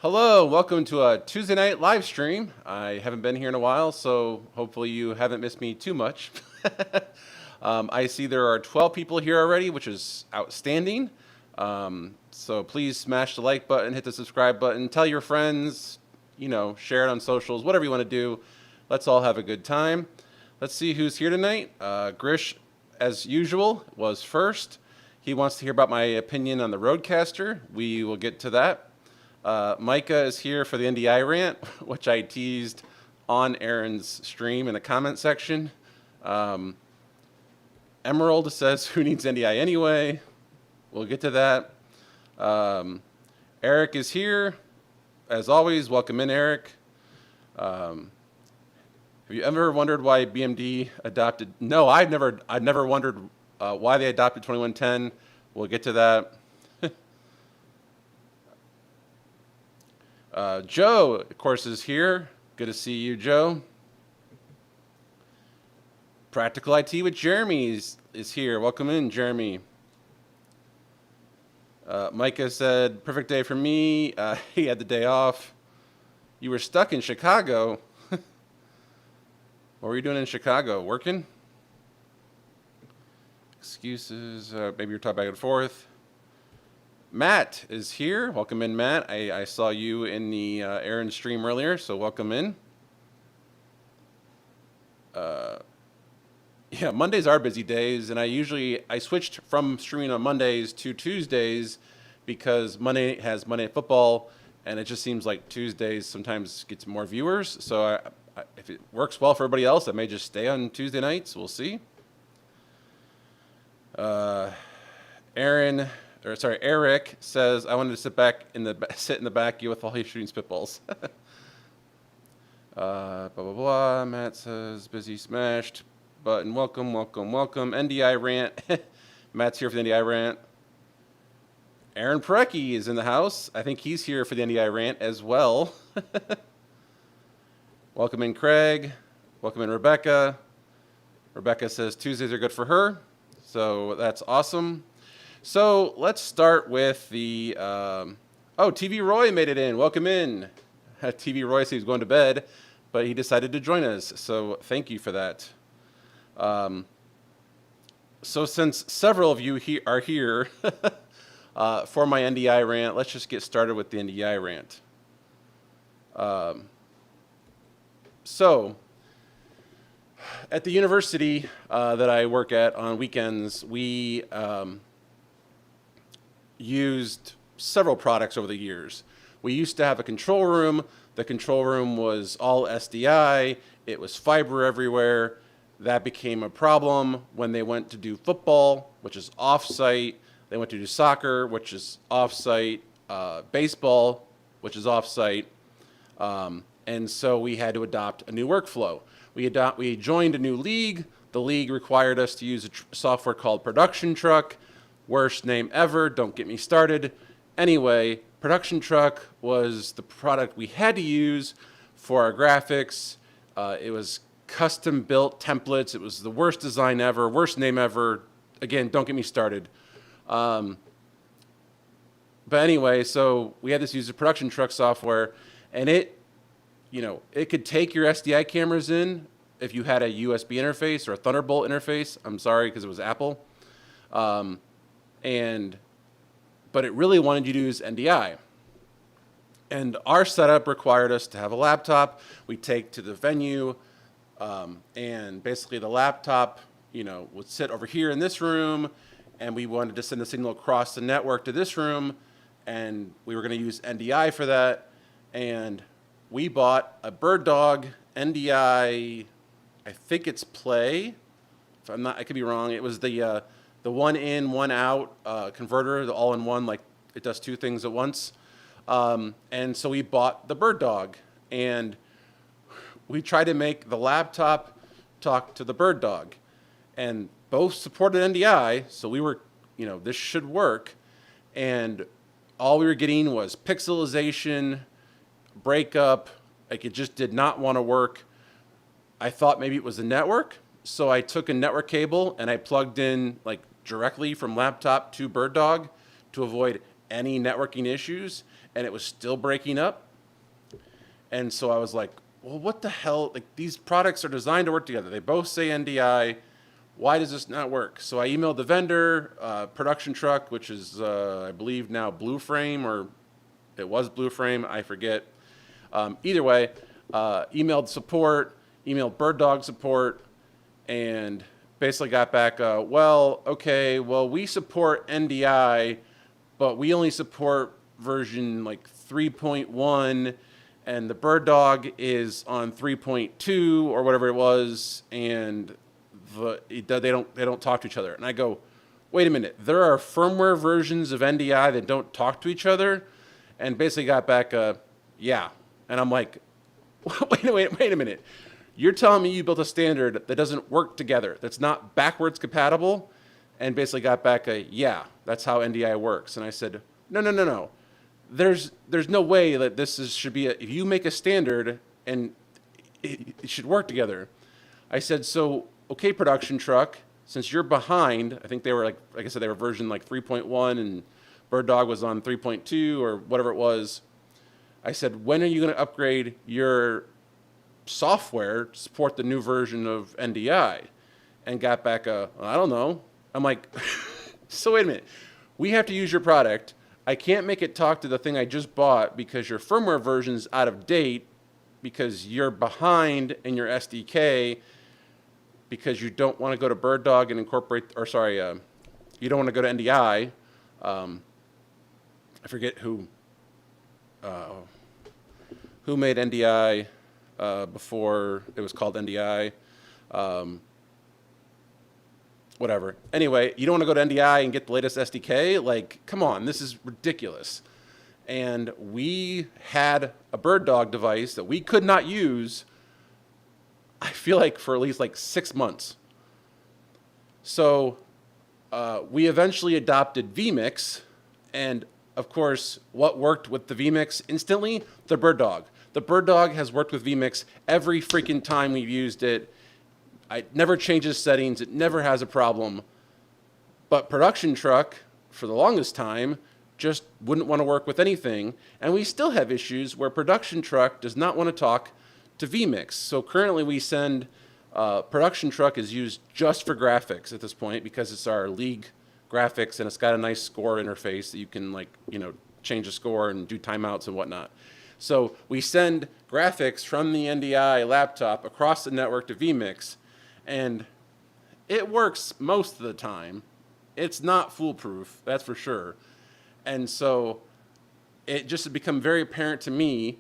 Hello, welcome to a Tuesday night live stream. I haven't been here in a while, so hopefully you haven't missed me too much. I see there are 12 people here already, which is outstanding. So please smash the like button, hit the subscribe button, tell your friends, share it on socials, whatever you want to do. Let's all have a good time. Let's see who's here tonight. Grish, as usual, was first. He wants to hear about my opinion on the Rodecaster. We will get to that. Micah is here for the NDI rant, which I teased on Aaron's stream in the comment section. Emerald says, who needs NDI anyway? We'll get to that. Eric is here. As always, welcome in, Eric. Have you ever wondered why BMD adopted? No, I've never wondered why they adopted 2110. We'll get to that. Joe, of course, is here. Good to see you, Joe. Practical IT with Jeremy is here. Welcome in, Jeremy. Micah said, perfect day for me. He had the day off. You were stuck in Chicago. What were you doing in Chicago? Working? Excuses. Maybe you're talking back and forth. Matt is here. Welcome in, Matt. I saw you in the Aaron stream earlier, so welcome in. Yeah, Mondays are busy days, and I switched from streaming on Mondays to Tuesdays because Monday has Monday Night Football, and it just seems like Tuesdays sometimes gets more viewers. So if it works well for everybody else, I may just stay on Tuesday nights. We'll see. Eric says, I wanted to sit in the back you with all these shooting spitballs. Blah, blah, blah. Matt says, busy smashed. Button, welcome. NDI rant. Matt's here for the NDI rant. Aaron Parecki is in the house. I think he's here for the NDI rant as well. Welcome in, Craig. Welcome in, Rebecca. Rebecca says Tuesdays are good for her. So that's awesome. So let's start with the, TV Roy made it in. Welcome in. TV Roy said he was going to bed, but he decided to join us. So thank you for that. So since several of you are here for my NDI rant, let's just get started with the NDI rant. So at the university that I work at on weekends, we used several products over the years. We used to have a control room. The control room was all SDI. It was fiber everywhere. That became a problem when they went to do football, which is off-site. They went to do soccer, which is off-site. Baseball, which is off-site. And so we had to adopt a new workflow. We joined a new league. The league required us to use a software called Production Truck. Worst name ever, don't get me started. Anyway, Production Truck was the product we had to use for our graphics. It was custom built templates. It was the worst design ever, worst name ever. Again, don't get me started. But anyway, so we had this use of Production Truck software, and it could take your SDI cameras in if you had a USB interface or a Thunderbolt interface. I'm sorry, because it was Apple. But it really wanted you to use NDI. And our setup required us to have a laptop we take to the venue, and basically the laptop, would sit over here in this room, and we wanted to send a signal across the network to this room, and we were going to use NDI for that. And we bought a Bird Dog NDI, I think it's Play. I could be wrong. It was the one in, one out converter, the all-in-one, like it does two things at once. And so we bought the Bird Dog, and we tried to make the laptop talk to the Bird Dog, and both supported NDI, so we were, this should work. And all we were getting was pixelization, breakup, like it just did not want to work. I thought maybe it was the network, so I took a network cable and I plugged in directly from laptop to Bird Dog to avoid any networking issues. and it was still breaking up. And so I was like, well, what the hell? Like, these products are designed to work together. They both say NDI. Why does this not work? So I emailed the vendor, Production Truck, which is, I believe now Blue Frame, or it was Blue Frame, I forget. Either way, emailed support, emailed Bird Dog support, and basically got back, well, okay, well, we support NDI, but we only support version like 3.1, and the Bird Dog is on 3.2 or whatever it was, and they don't talk to each other. And I go, wait a minute, there are firmware versions of NDI that don't talk to each other? And basically got back, yeah. And I'm like, wait a minute. You're telling me you built a standard that doesn't work together, that's not backwards compatible? And basically got back, yeah, that's how NDI works. And I said, no. There's no way that should be if you make a standard and it should work together. I said, so, okay, Production Truck, since you're behind, I think they were like I said, they were version like 3.1 and Bird Dog was on 3.2 or whatever it was. I said, when are you going to upgrade your software to support the new version of NDI? And got back, I don't know. I'm like, so wait a minute. We have to use your product. I can't make it talk to the thing I just bought because your firmware version's out of date because you're behind in your SDK because you don't want to go to Bird Dog and incorporate, or sorry, you don't want to go to NDI. I forget who made NDI before it was called NDI. Whatever. Anyway, you don't want to go to NDI and get the latest SDK? Like, come on, this is ridiculous. And we had a Bird Dog device that we could not use, I feel like, for at least like 6 months. So we eventually adopted vMix, and of course, what worked with the vMix instantly? The Bird Dog. The Bird Dog has worked with vMix every freaking time we've used it. It never changes settings. It never has a problem. But Production Truck, for the longest time, just wouldn't want to work with anything. And we still have issues where Production Truck does not want to talk to vMix. So currently we send, Production Truck is used just for graphics at this point because it's our league graphics and it's got a nice score interface that you can change the score and do timeouts and whatnot. So we send graphics from the NDI laptop across the network to vMix, and it works most of the time. It's not foolproof, that's for sure. And so it just has become very apparent to me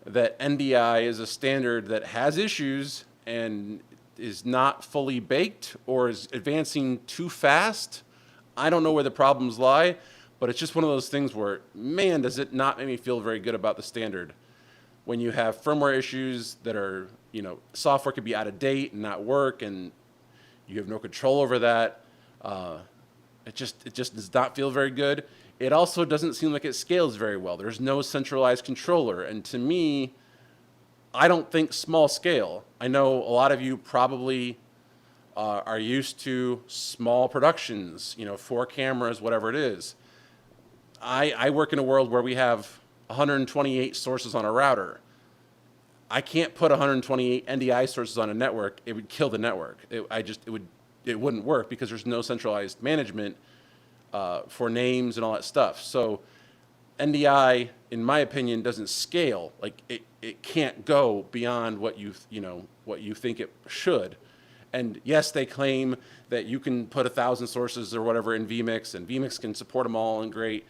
that NDI is a standard that has issues and is not fully baked or is advancing too fast. I don't know where the problems lie, but it's just one of those things where, man, does it not make me feel very good about the standard. When you have firmware issues that are, software could be out of date and not work, and you have no control over that, it just does not feel very good. It also doesn't seem like it scales very well. There's no centralized controller, and to me, I don't think small scale. I know a lot of you probably are used to small productions, 4 cameras, whatever it is. I work in a world where we have 128 sources on a router. I can't put 128 NDI sources on a network. It would kill the network. It wouldn't work because there's no centralized management for names and all that stuff. So NDI, in my opinion, doesn't scale. Like it can't go beyond what you think it should. And yes, they claim that you can put 1,000 sources or whatever in vMix, and vMix can support them all, and great.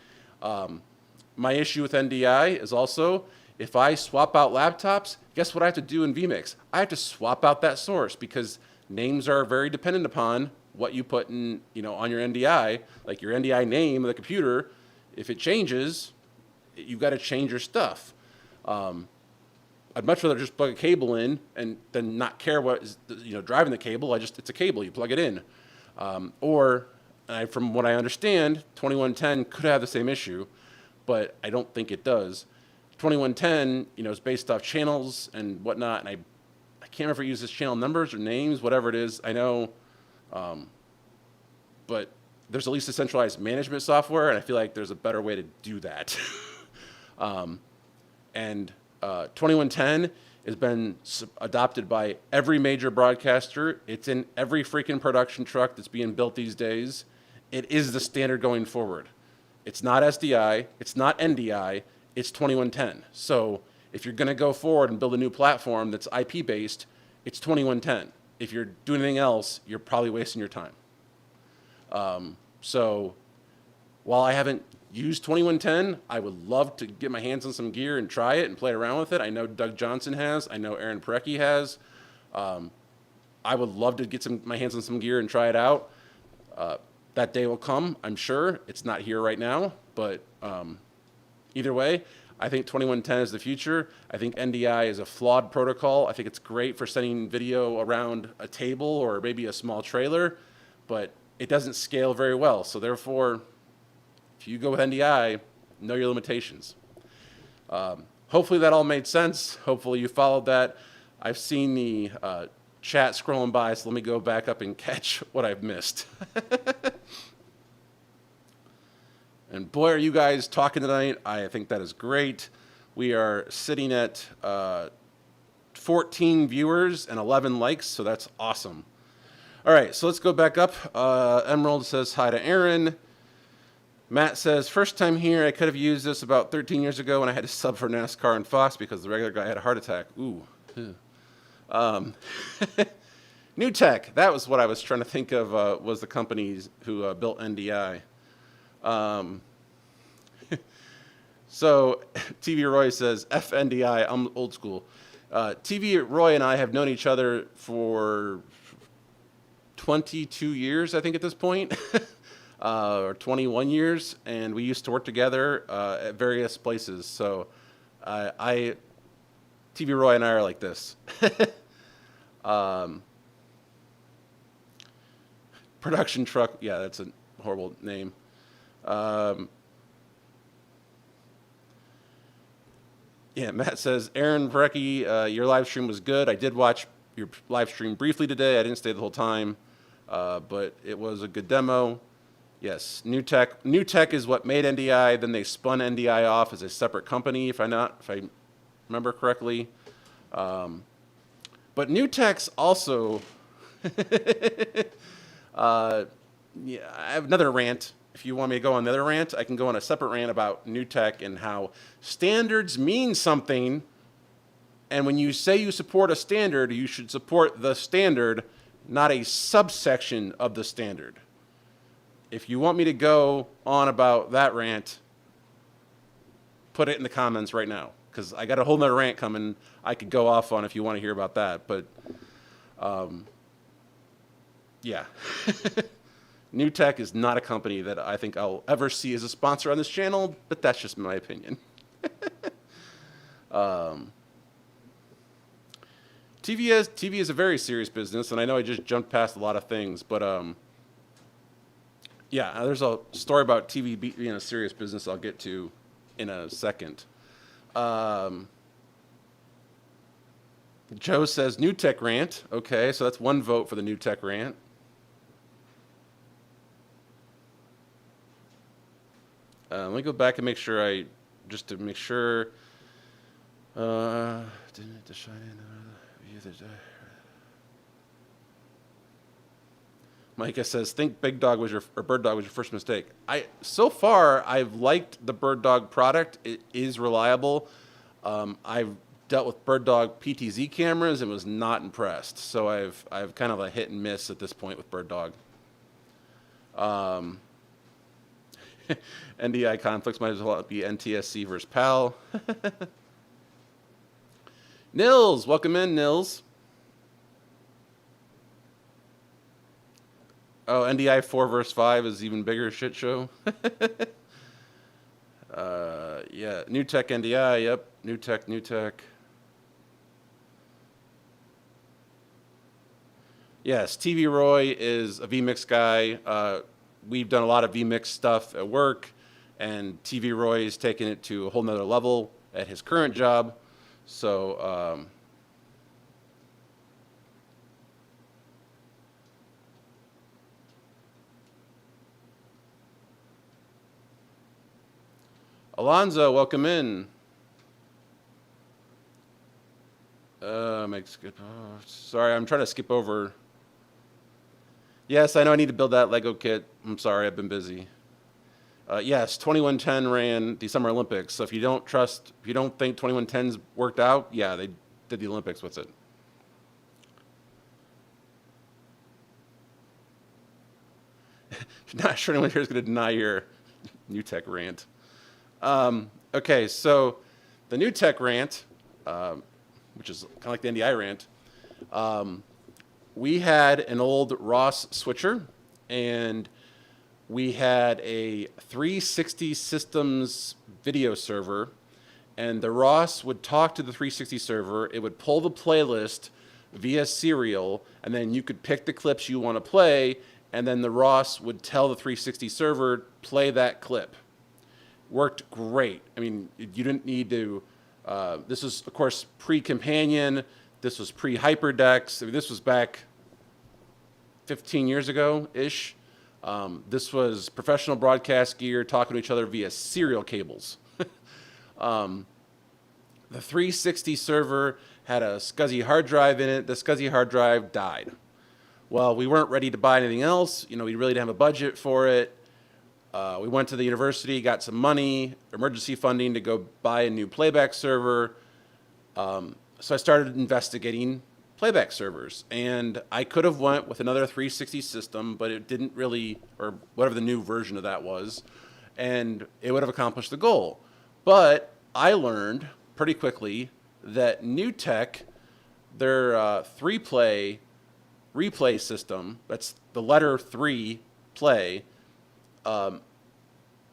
My issue with NDI is also, if I swap out laptops, guess what I have to do in vMix? I have to swap out that source because names are very dependent upon what you put in, on your NDI. Like your NDI name of the computer, if it changes, you've got to change your stuff. I'd much rather just plug a cable in and then not care what is driving the cable. It's a cable, you plug it in. From what I understand, 2110 could have the same issue, but I don't think it does. 2110, is based off channels and whatnot, and I can't remember if it uses channel numbers or names, whatever it is. I know, but there's at least a centralized management software, and I feel like there's a better way to do that. And 2110 has been adopted by every major broadcaster. It's in every freaking production truck that's being built these days. It is the standard going forward. It's not SDI, it's not NDI, it's 2110. So if you're going to go forward and build a new platform that's IP based, it's 2110. If you're doing anything else, you're probably wasting your time. So while I haven't used 2110, I would love to get my hands on some gear and try it and play around with it. I know Doug Johnson has. I know Aaron Parecki has. I would love to get my hands on some gear and try it out. That day will come, I'm sure. It's not here right now, but either way, I think 2110 is the future. I think NDI is a flawed protocol. I think it's great for sending video around a table or maybe a small trailer, but it doesn't scale very well. So therefore, if you go with NDI, know your limitations. Hopefully that all made sense. Hopefully you followed that. I've seen the chat scrolling by, so let me go back up and catch what I've missed. And boy, are you guys talking tonight. I think that is great. We are sitting at 14 viewers and 11 likes, so that's awesome. All right, so let's go back up. Emerald says hi to Aaron. Matt says, first time here, I could have used this about 13 years ago when I had to sub for NASCAR and Fox because the regular guy had a heart attack. Ooh. Newtek, that was what I was trying to think of, was the company who built NDI. So TV Roy says, FNDI, I'm old school. TV Roy and I have known each other for 22 years, I think at this point, or 21 years, and we used to work together at various places. So TV Roy and I are like this. Production truck, yeah, that's a horrible name. Yeah, Matt says, Aaron Parecki, your live stream was good. I did watch your live stream briefly today. I didn't stay the whole time, but it was a good demo. Yes, Newtek is what made NDI. Then they spun NDI off as a separate company, if I remember correctly. But Newtek's also, yeah, I have another rant. If you want me to go on another rant, I can go on a separate rant about Newtek and how standards mean something. And when you say you support a standard, you should support the standard, not a subsection of the standard. If you want me to go on about that rant, put it in the comments right now, because I got a whole nother rant coming I could go off on if you want to hear about that. But, yeah. Newtek is not a company that I think I'll ever see as a sponsor on this channel, but that's just my opinion. TV is a very serious business, and I know I just jumped past a lot of things, but yeah, there's a story about TV being a serious business I'll get to in a second. Joe says Newtek rant. Okay, so that's one vote for the Newtek rant. Let me go back and make sure just to make sure. Micah says, think Bird Dog was your first mistake. So far, I've liked the Bird Dog product. It is reliable. I've dealt with Bird Dog PTZ cameras and was not impressed. So I've kind of a hit and miss at this point with Bird Dog. NDI conflicts might as well be NTSC versus PAL. Nils, welcome in, Nils. Oh, NDI 4 versus 5 is even bigger shit show. Yeah, Newtek NDI, yep. Newtek. Yes, TV Roy is a vMix guy. We've done a lot of vMix stuff at work, and TV Roy is taking it to a whole nother level at his current job. So, Alonzo, welcome in. Sorry, I'm trying to skip over. Yes, I know I need to build that Lego kit. I'm sorry, I've been busy. Yes, 2110 ran the Summer Olympics. So if you don't think 2110's worked out, yeah, they did the Olympics with it. Not sure anyone here is going to deny your Newtek rant. Okay, so the Newtek rant, which is kind of like the NDI rant, we had an old Ross switcher, and we had a 360 systems video server, and the Ross would talk to the 360 server. It would pull the playlist via serial, and then you could pick the clips you want to play, and then the Ross would tell the 360 server, play that clip. Worked great. I mean, you didn't need to, this was, of course, pre-Companion. This was pre-HyperDex. I mean, this was back 15 years ago-ish. This was professional broadcast gear talking to each other via serial cables. The 360 server had a SCSI hard drive in it. The SCSI hard drive died. Well, we weren't ready to buy anything else. You know, we really didn't have a budget for it. We went to the university, got some money, emergency funding to go buy a new playback server. So I started investigating playback servers, and I could have went with another 360 system, but it didn't really, or whatever the new version of that was, and it would have accomplished the goal. But I learned pretty quickly that Newtek, their 3-play replay system, that's the letter 3 play,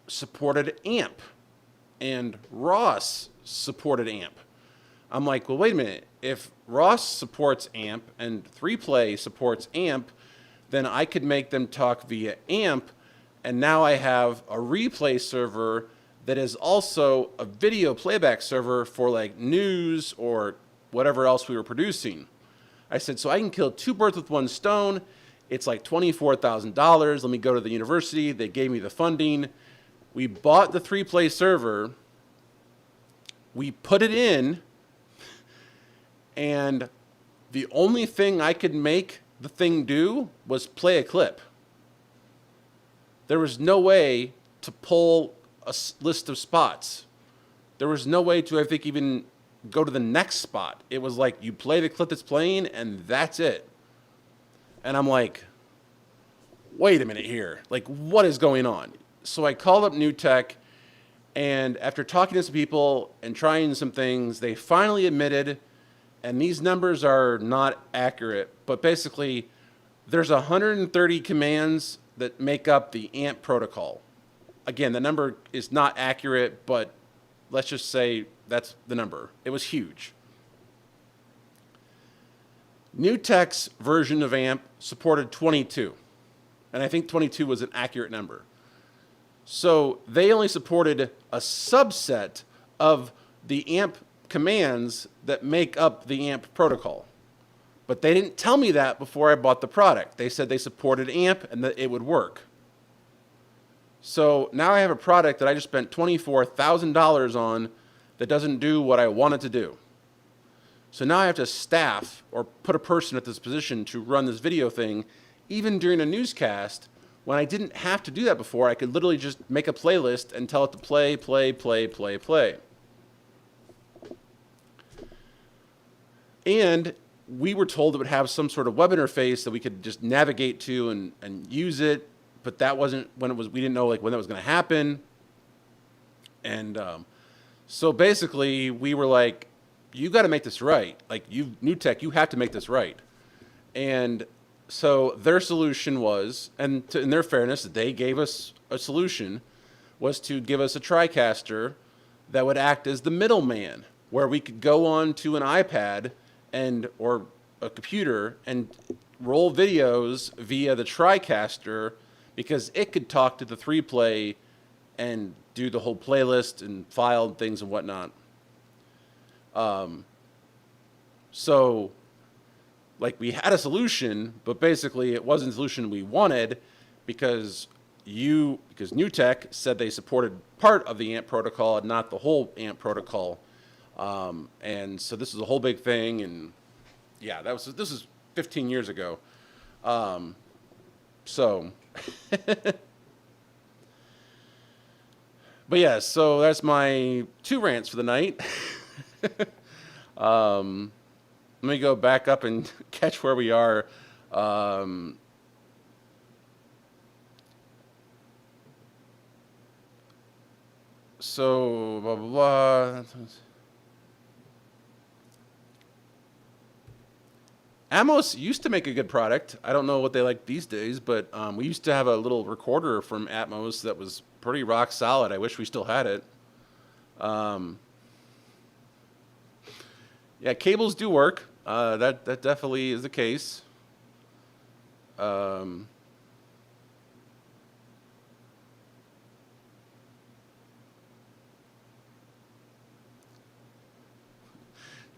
supported AMP, and Ross supported AMP. I'm like, well, wait a minute. If Ross supports AMP and 3play supports AMP, then I could make them talk via AMP, and now I have a replay server that is also a video playback server for like news or whatever else we were producing. I said, so I can kill two birds with one stone. It's like $24,000. Let me go to the university. They gave me the funding. We bought the 3play server. We put it in. And the only thing I could make the thing do was play a clip. There was no way to pull a list of spots. There was no way to, I think, even go to the next spot. It was like you play the clip that's playing and that's it. And I'm like, wait a minute here. Like, what is going on? So I called up Newtek, and after talking to some people and trying some things, they finally admitted, and these numbers are not accurate, but basically there's 130 commands that make up the AMP protocol. Again, the number is not accurate, but let's just say that's the number. It was huge. Newtek's version of AMP supported 22, and I think 22 was an accurate number. So they only supported a subset of the AMP commands that make up the AMP protocol. But they didn't tell me that before I bought the product. They said they supported AMP and that it would work. So now I have a product that I just spent $24,000 on that doesn't do what I want it to do. So now I have to staff or put a person at this position to run this video thing, even during a newscast, when I didn't have to do that before. I could literally just make a playlist and tell it to play, play, play, play, play. And we were told it would have some sort of web interface that we could just navigate to and use it, but that wasn't when it was. We didn't know like when that was going to happen. And so basically, we were like, "You got to make this right. Like Newtek, you have to make this right." And so their solution was, and in their fairness, they gave us a solution, was to give us a TriCaster that would act as the middleman, where we could go on to an iPad or a computer and roll videos via the TriCaster, because it could talk to the 3play and do the whole playlist and file things and whatnot. So like we had a solution, but basically it wasn't the solution we wanted, because because Newtek said they supported part of the AMP protocol and not the whole AMP protocol. And so this is a whole big thing. And yeah, this is 15 years ago. So, but yeah, so that's my 2 rants for the night. Let me go back up and catch where we are. So, blah, blah, blah. Atmos used to make a good product. I don't know what they like these days, but we used to have a little recorder from Atmos that was pretty rock solid. I wish we still had it. Yeah, cables do work. That definitely is the case.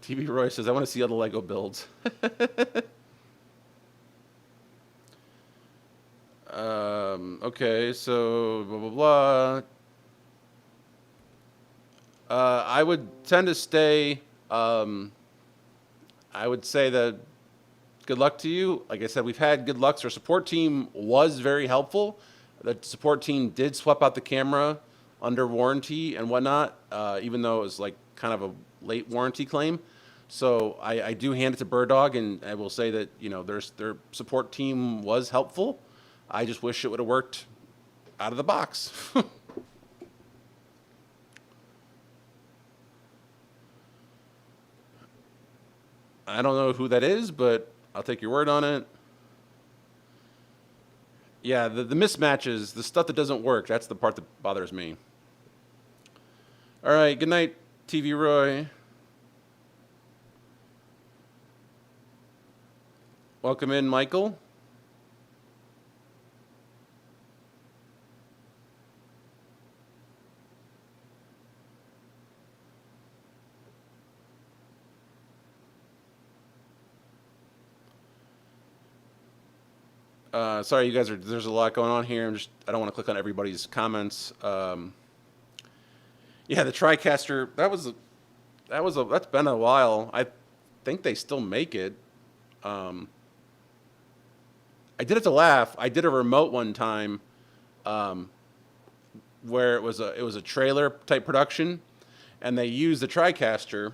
TV Roy says, I want to see all the Lego builds. Okay, so blah, blah, blah. I would tend to stay, I would say that good luck to you. Like I said, we've had good luck. Our support team was very helpful. The support team did swap out the camera under warranty and whatnot, even though it was like kind of a late warranty claim. So I do hand it to Bird Dog, and I will say that, you know, their support team was helpful. I just wish it would have worked out of the box. I don't know who that is, but I'll take your word on it. Yeah, the mismatches, the stuff that doesn't work, that's the part that bothers me. All right, good night, TV Roy. Welcome in, Michael. Sorry, you guys there's a lot going on here. I don't want to click on everybody's comments. Yeah, the TriCaster, that's been a while. I think they still make it. I did it to laugh. I did a remote one time, where it was a trailer type production, and they used the TriCaster,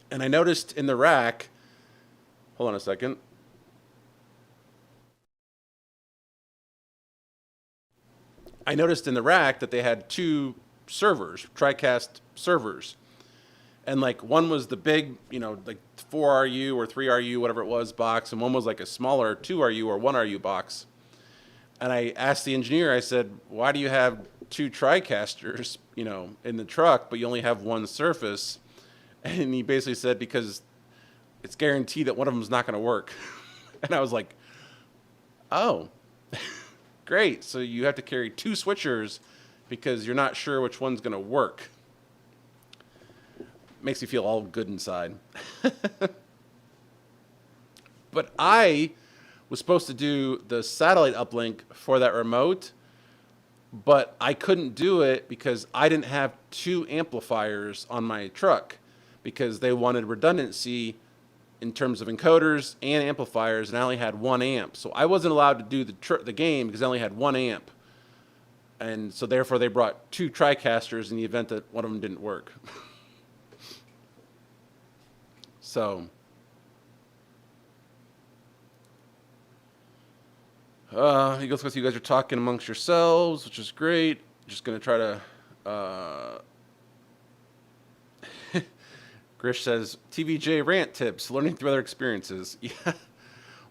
and I noticed in the rack, hold on a second. I noticed in the rack that they had 2 servers, TriCast servers. And like one was the big, you know, like 4RU or 3RU, whatever it was, box, and one was like a smaller 2RU or 1RU box. And I asked the engineer, I said, why do you have 2 TriCasters, you know, in the truck, but you only have 1 surface? And he basically said, because it's guaranteed that one of them is not going to work. And I was like, oh. Great, so you have to carry 2 switchers because you're not sure which one's going to work. Makes me feel all good inside. But I was supposed to do the satellite uplink for that remote, but I couldn't do it because I didn't have 2 amplifiers on my truck because they wanted redundancy in terms of encoders and amplifiers, and I only had 1 amp. So I wasn't allowed to do the game because I only had 1 amp. And so therefore they brought 2 TriCasters in the event that one of them didn't work. So, he goes with you guys are talking amongst yourselves, which is great. Just going to try to, Grish says, TVJ rant tips, learning through other experiences. Yeah.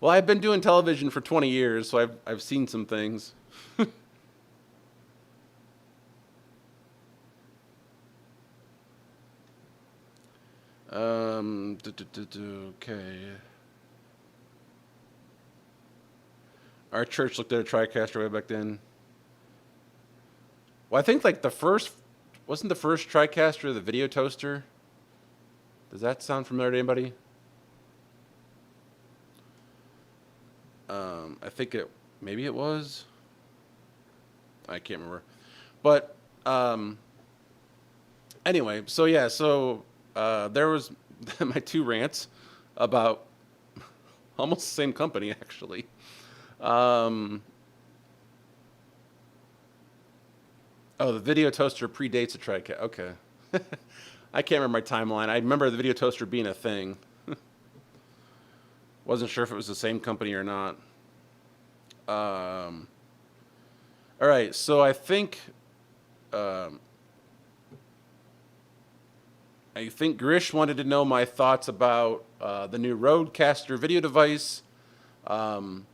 Well, I've been doing television for 20 years, so I've seen some things. Okay. Our church looked at a TriCaster way back then. Well, I think like wasn't the first TriCaster the video toaster? Does that sound familiar to anybody? I think maybe it was. I can't remember. But anyway, so yeah, so there was my two rants about almost the same company, actually. Um, oh, the video toaster predates a TriCast. Okay. I can't remember my timeline. I remember the video toaster being a thing. Wasn't sure if it was the same company or not. Um, all right, so um, I think Grish wanted to know my thoughts about the new Rodecaster video device. Um,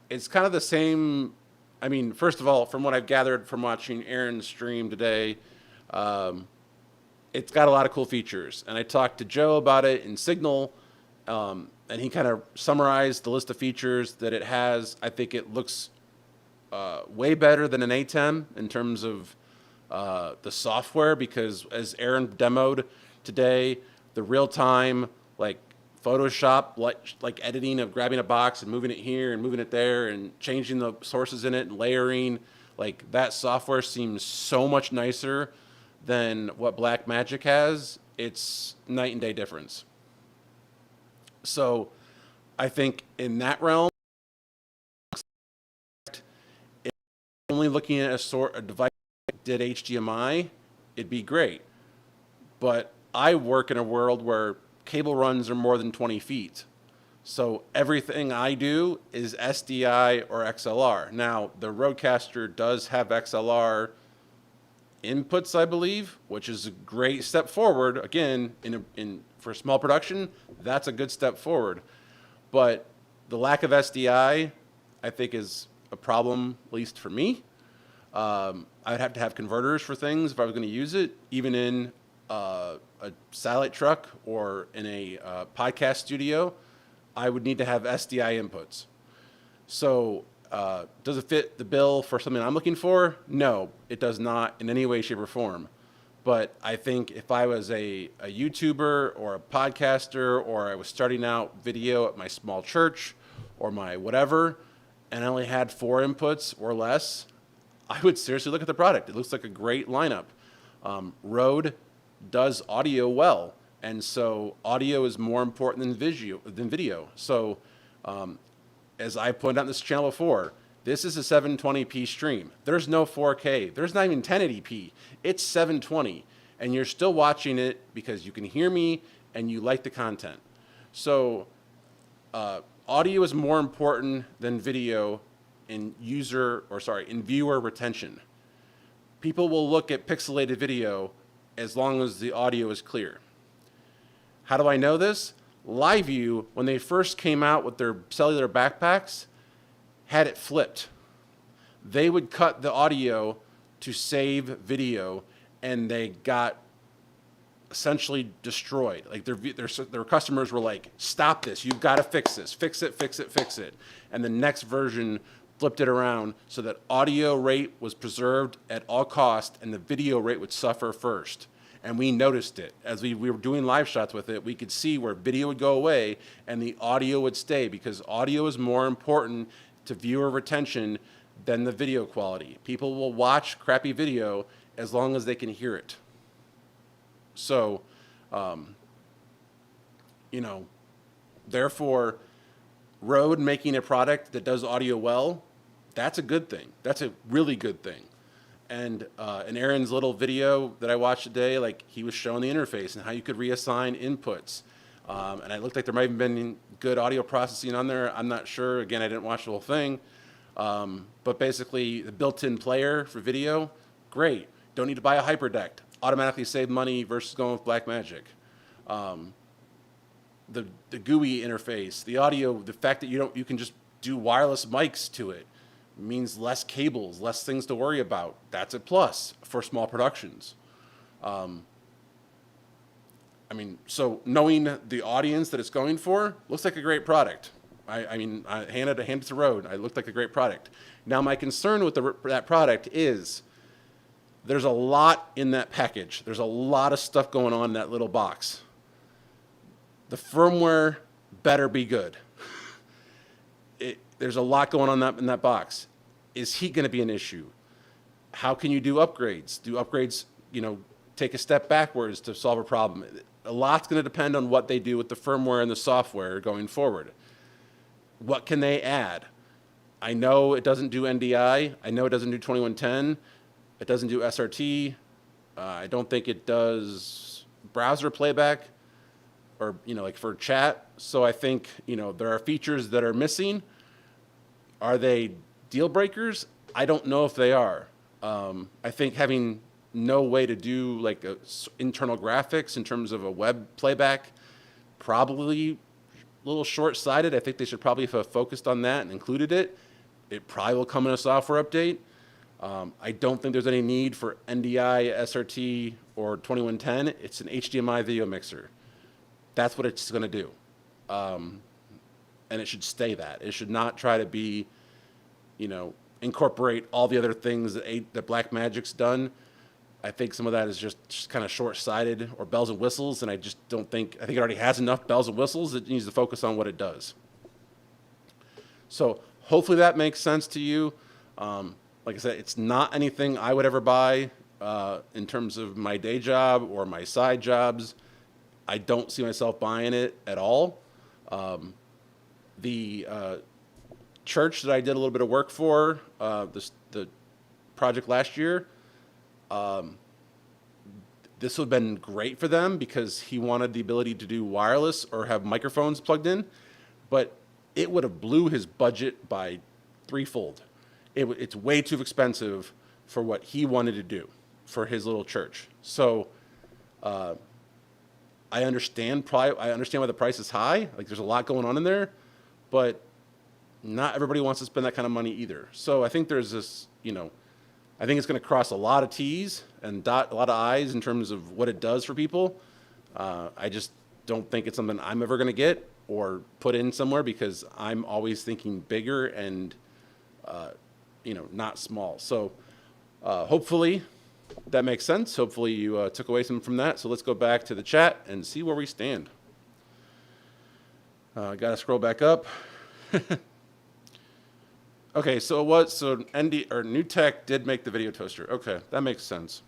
it's kind of the same. I mean, first of all, from what I've gathered from watching Aaron's stream today, um, it's got a lot of cool features. And I talked to Joe about it in Signal, and he kind of summarized the list of features that it has. I think it looks way better than an ATEM in terms of the software, because as Aaron demoed today, the real time like Photoshop like editing of grabbing a box and moving it here and moving it there and changing the sources in it and layering, like that software seems so much nicer than what Blackmagic has. It's night and day difference. So I think in that realm, if only looking at a device that did HDMI, it'd be great. But I work in a world where cable runs are more than 20 feet. So everything I do is SDI or XLR. Now, the Rodecaster does have XLR inputs, I believe, which is a great step forward. Again, for small production, that's a good step forward. But the lack of SDI, I think, is a problem, at least for me. I'd have to have converters for things if I was going to use it, even in a satellite truck or in a podcast studio. I would need to have SDI inputs. So does it fit the bill for something I'm looking for? No, it does not in any way, shape, or form. But I think if I was a YouTuber or a podcaster, or I was starting out video at my small church or my whatever, and I only had 4 inputs or less, I would seriously look at the product. It looks like a great lineup. Rode does audio well, and so audio is more important than video. So as I pointed out in this channel before, this is a 720p stream. There's no 4K. There's not even 1080p. It's 720, and you're still watching it because you can hear me and you like the content. So audio is more important than video in viewer retention. People will look at pixelated video as long as the audio is clear. How do I know this? LiveView, when they first came out with their cellular backpacks, had it flipped. They would cut the audio to save video, and they got essentially destroyed. Like their customers were like, "Stop this! You've got to fix this! Fix it! Fix it! Fix it!" And the next version flipped it around so that audio rate was preserved at all cost, and the video rate would suffer first. And we noticed it. As we were doing live shots with it, we could see where video would go away and the audio would stay, because audio is more important to viewer retention than the video quality. People will watch crappy video as long as they can hear it. So, therefore, Rode making a product that does audio well, that's a good thing. That's a really good thing. And in Aaron's little video that I watched today, like, he was showing the interface and how you could reassign inputs. And it looked like there might have been good audio processing on there. I'm not sure. Again, I didn't watch the whole thing. But basically, the built-in player for video, great. Don't need to buy a hyperdeck. Automatically save money versus going with Blackmagic. The GUI interface, the audio, the fact that you can just do wireless mics to it means less cables, less things to worry about. That's a plus for small productions. So knowing the audience that it's going for, looks like a great product. I handed it to Rode. It looked like a great product. Now, my concern with that product is there's a lot in that package. There's a lot of stuff going on in that little box. The firmware better be good. There's a lot going on in that box. Is heat going to be an issue? how can you do upgrades? Do upgrades, take a step backwards to solve a problem? A lot's going to depend on what they do with the firmware and the software going forward. What can they add? I know it doesn't do NDI. I know it doesn't do 2110. It doesn't do SRT. I don't think it does browser playback or, like for chat. So I think, there are features that are missing. Are they deal breakers? I don't know if they are. I think having no way to do like internal graphics in terms of a web playback, probably a little short-sighted. I think they should probably have focused on that and included it. It probably will come in a software update. I don't think there's any need for NDI, SRT, or 2110. It's an HDMI video mixer. That's what it's going to do. And it should stay that. It should not try to be, incorporate all the other things that Blackmagic's done. I think some of that is just kind of short-sighted or bells and whistles, and I think it already has enough bells and whistles. It needs to focus on what it does. So hopefully that makes sense to you. Like I said, it's not anything I would ever buy in terms of my day job or my side jobs. I don't see myself buying it at all. The church that I did a little bit of work for, the project last year, this would have been great for them because he wanted the ability to do wireless or have microphones plugged in, but it would have blew his budget by threefold. It's way too expensive for what he wanted to do for his little church. So I understand why the price is high. Like there's a lot going on in there, but not everybody wants to spend that kind of money either. So I think there's this, I think it's going to cross a lot of T's and dot a lot of I's in terms of what it does for people. I just don't think it's something I'm ever going to get or put in somewhere because I'm always thinking bigger and, not small. So hopefully that makes sense. Hopefully you took away something from that. So let's go back to the chat and see where we stand. Got to scroll back up. Okay, so Newtek did make the video toaster. Okay, that makes sense.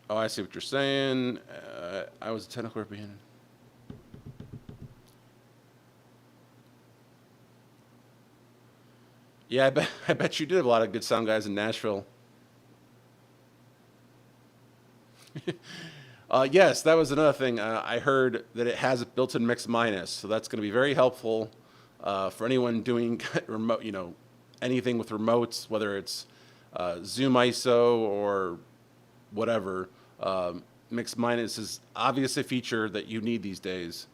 Oh, I see what you're saying. I was a technical representative. Yeah, I bet you did have a lot of good sound guys in Nashville. Yes, that was another thing. I heard that it has a built-in mix minus, so that's going to be very helpful for anyone doing remote, anything with remotes, whether it's Zoom ISO or whatever. Mix minus is obviously a feature that you need these days.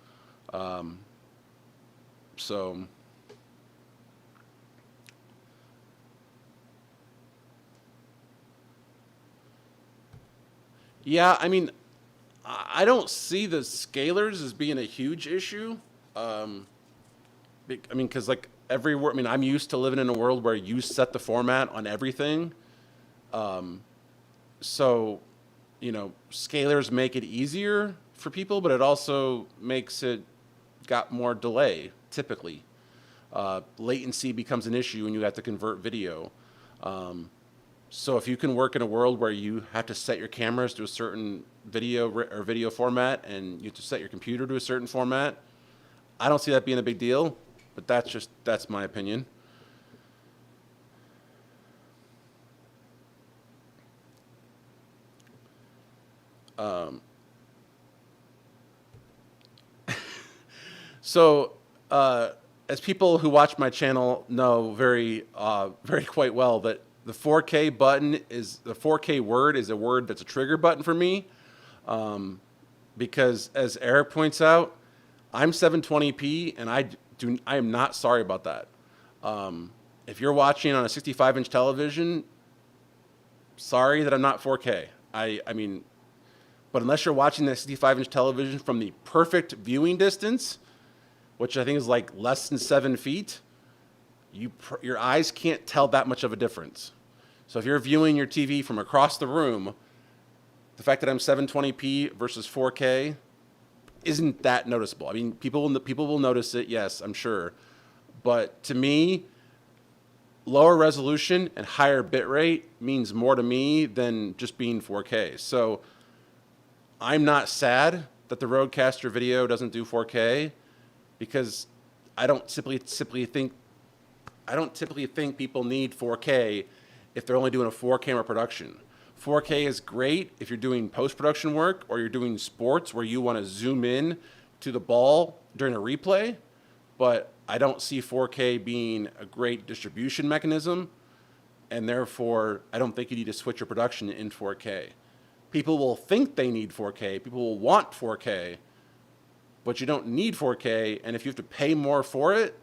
So. Yeah, I mean, I don't see the scalars as being a huge issue. Because like everywhere, I'm used to living in a world where you set the format on everything. So, scalars make it easier for people, but it also makes it got more delay, typically. Latency becomes an issue when you have to convert video. So if you can work in a world where you have to set your cameras to a certain video format and you have to set your computer to a certain format, I don't see that being a big deal, but that's my opinion. So as people who watch my channel know very quite well that the 4K button the 4K word is a word that's a trigger button for me, because as Eric points out, I'm 720p and I am not sorry about that. If you're watching on a 65-inch television, sorry that I'm not 4K. But unless you're watching that 65-inch television from the perfect viewing distance, which I think is like less than 7 feet, your eyes can't tell that much of a difference. So if you're viewing your TV from across the room, the fact that I'm 720p versus 4K, isn't that noticeable. I mean, people will notice it, yes, I'm sure. But to me, lower resolution and higher bit rate means more to me than just being 4K. So I'm not sad that the Rodecaster video doesn't do 4K, because I don't typically think people need 4K if they're only doing a 4-camera production. 4K is great if you're doing post-production work or you're doing sports where you want to zoom in to the ball during a replay, but I don't see 4K being a great distribution mechanism, and therefore I don't think you need to switch your production in 4K. People will think they need 4K, people will want 4K, but you don't need 4K, and if you have to pay more for it,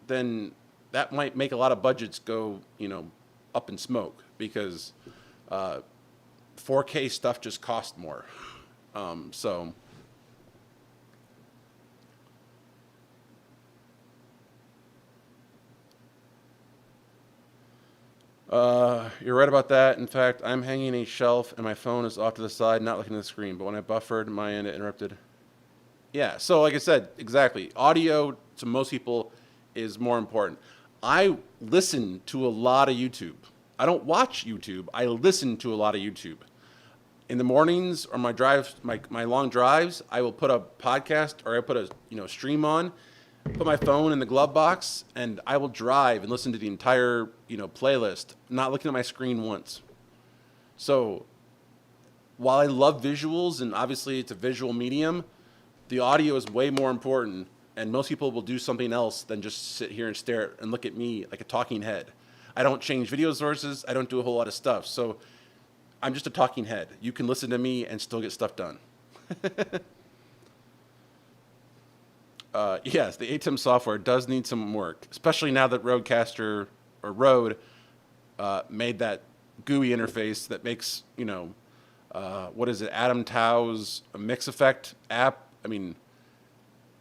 then that might make a lot of budgets go, up in smoke, because 4K stuff just costs more. So you're right about that. In fact, I'm hanging a shelf and my phone is off to the side, not looking at the screen, but when I buffered, my end, it interrupted. Yeah, so like I said, exactly. Audio to most people is more important. I listen to a lot of YouTube. I don't watch YouTube. I listen to a lot of YouTube. In the mornings or my drives, my long drives, I will put a podcast or I put a stream on, put my phone in the glove box, and I will drive and listen to the entire playlist, not looking at my screen once. So while I love visuals and obviously it's a visual medium, the audio is way more important, and most people will do something else than just sit here and stare and look at me like a talking head. I don't change video sources. I don't do a whole lot of stuff. So I'm just a talking head. You can listen to me and still get stuff done. Yes, the ATEM software does need some work, especially now that Rodecaster or Rode made that GUI interface that makes, what is it, Adam Tao's Mix Effect app. I mean,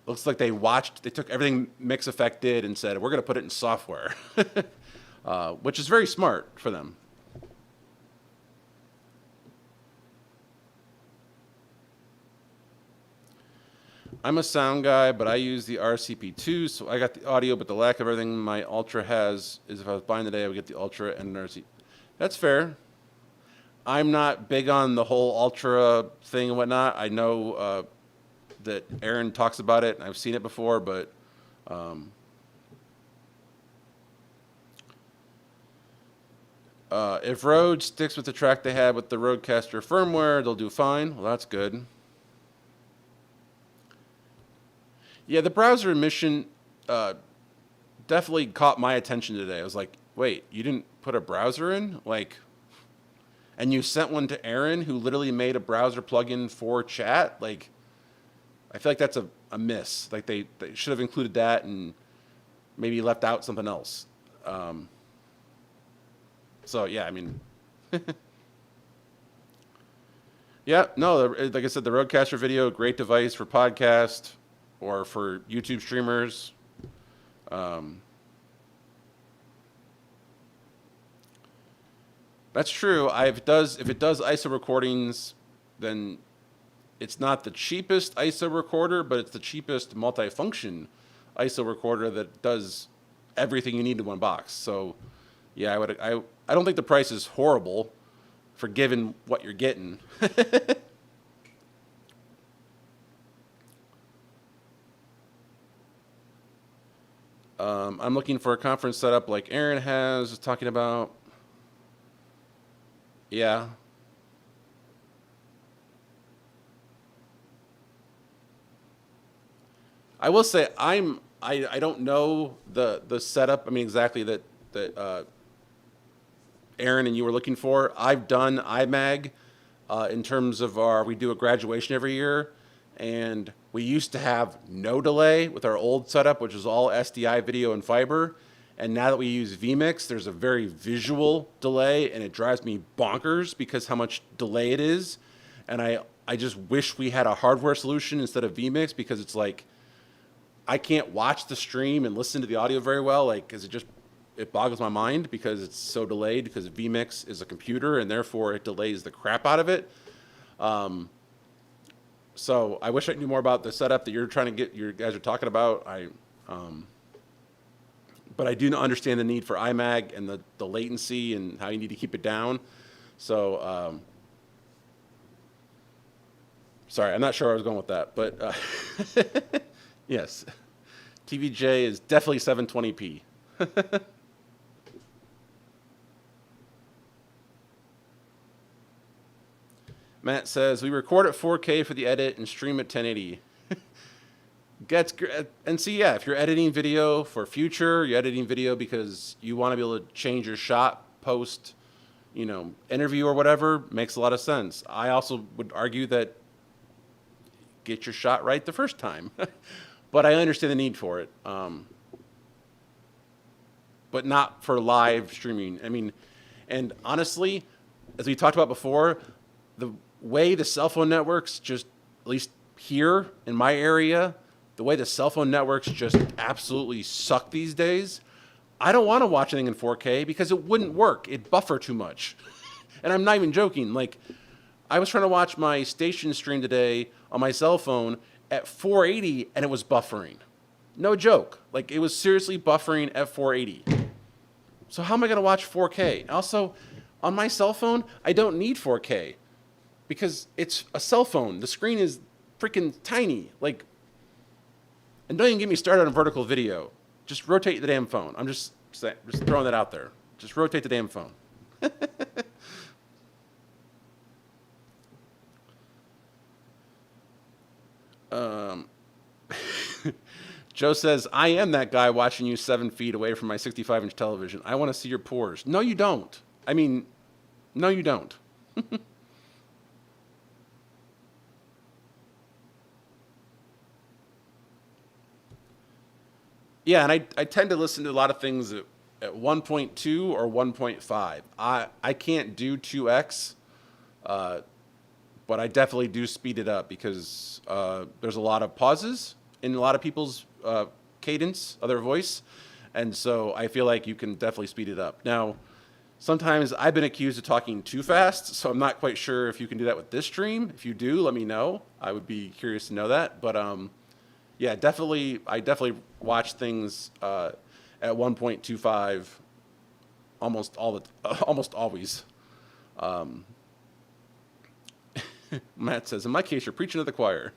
looks like they took everything Mix Effect did and said, we're going to put it in software, which is very smart for them. I'm a sound guy, but I use the RCP2, so I got the audio, but the lack of everything my Ultra has is if I was buying today, I would get the Ultra and an RC. That's fair. I'm not big on the whole Ultra thing and whatnot. I know that Aaron talks about it, and I've seen it before, but if Rode sticks with the track they had with the Rodecaster firmware, they'll do fine. Well, that's good. Yeah, the browser emission definitely caught my attention today. I was like, wait, you didn't put a browser in? And you sent one to Aaron, who literally made a browser plugin for chat? I feel like that's a miss. They should have included that and maybe left out something else. So, yeah, I mean... yeah, no, like I said, the Rodecaster video, great device for podcast or for YouTube streamers. That's true. If it does ISO recordings, then it's not the cheapest ISO recorder, but it's the cheapest multifunction ISO recorder that does everything you need in one box. So, yeah, I don't think the price is horrible for given what you're getting. I'm looking for a conference setup like Aaron has, talking about. Yeah. I will say I don't know the setup. I mean, exactly that Aaron and you were looking for. I've done IMAG in terms of we do a graduation every year, and we used to have no delay with our old setup, which was all SDI video and fiber. And now that we use vMix, there's a very visual delay, and it drives me bonkers because how much delay it is. And I just wish we had a hardware solution instead of vMix, because it's like I can't watch the stream and listen to the audio very well, because it boggles my mind because it's so delayed, because vMix is a computer and therefore it delays the crap out of it. So I wish I knew more about the setup that you're trying to get, you guys are talking about. But I do understand the need for iMag and the latency and how you need to keep it down. So, sorry, I'm not sure where I was going with that, but yes, TVJ is definitely 720p. Matt says, we record at 4K for the edit and stream at 1080. And see, yeah, if you're editing video for future, you're editing video because you want to be able to change your shot post, interview or whatever, makes a lot of sense. I also would argue that get your shot right the first time. But I understand the need for it. But not for live streaming. I mean, and honestly, as we talked about before, the way the cell phone networks just, at least here in my area, the way the cell phone networks just absolutely suck these days, I don't want to watch anything in 4K because it wouldn't work. It'd buffer too much. And I'm not even joking. Like, I was trying to watch my station stream today on my cell phone at 480 and it was buffering. No joke. Like, it was seriously buffering at 480. So how am I going to watch 4K? Also, on my cell phone, I don't need 4K because it's a cell phone. The screen is freaking tiny. Like, and don't even get me started on vertical video. Just rotate the damn phone. I'm just throwing that out there. Just rotate the damn phone. Joe says, I am that guy watching you 7 feet away from my 65-inch television. I want to see your pores. No, you don't. I mean, no, you don't. Yeah, and I tend to listen to a lot of things at 1.2 or 1.5. I can't do 2x, but I definitely do speed it up because there's a lot of pauses in a lot of people's cadence of their voice, and so I feel like you can definitely speed it up. Now, sometimes I've been accused of talking too fast, so I'm not quite sure if you can do that with this stream. If you do, let me know. I would be curious to know that, but yeah, definitely. I definitely watch things at 1.25 almost always. Matt says, in my case, you're preaching to the choir.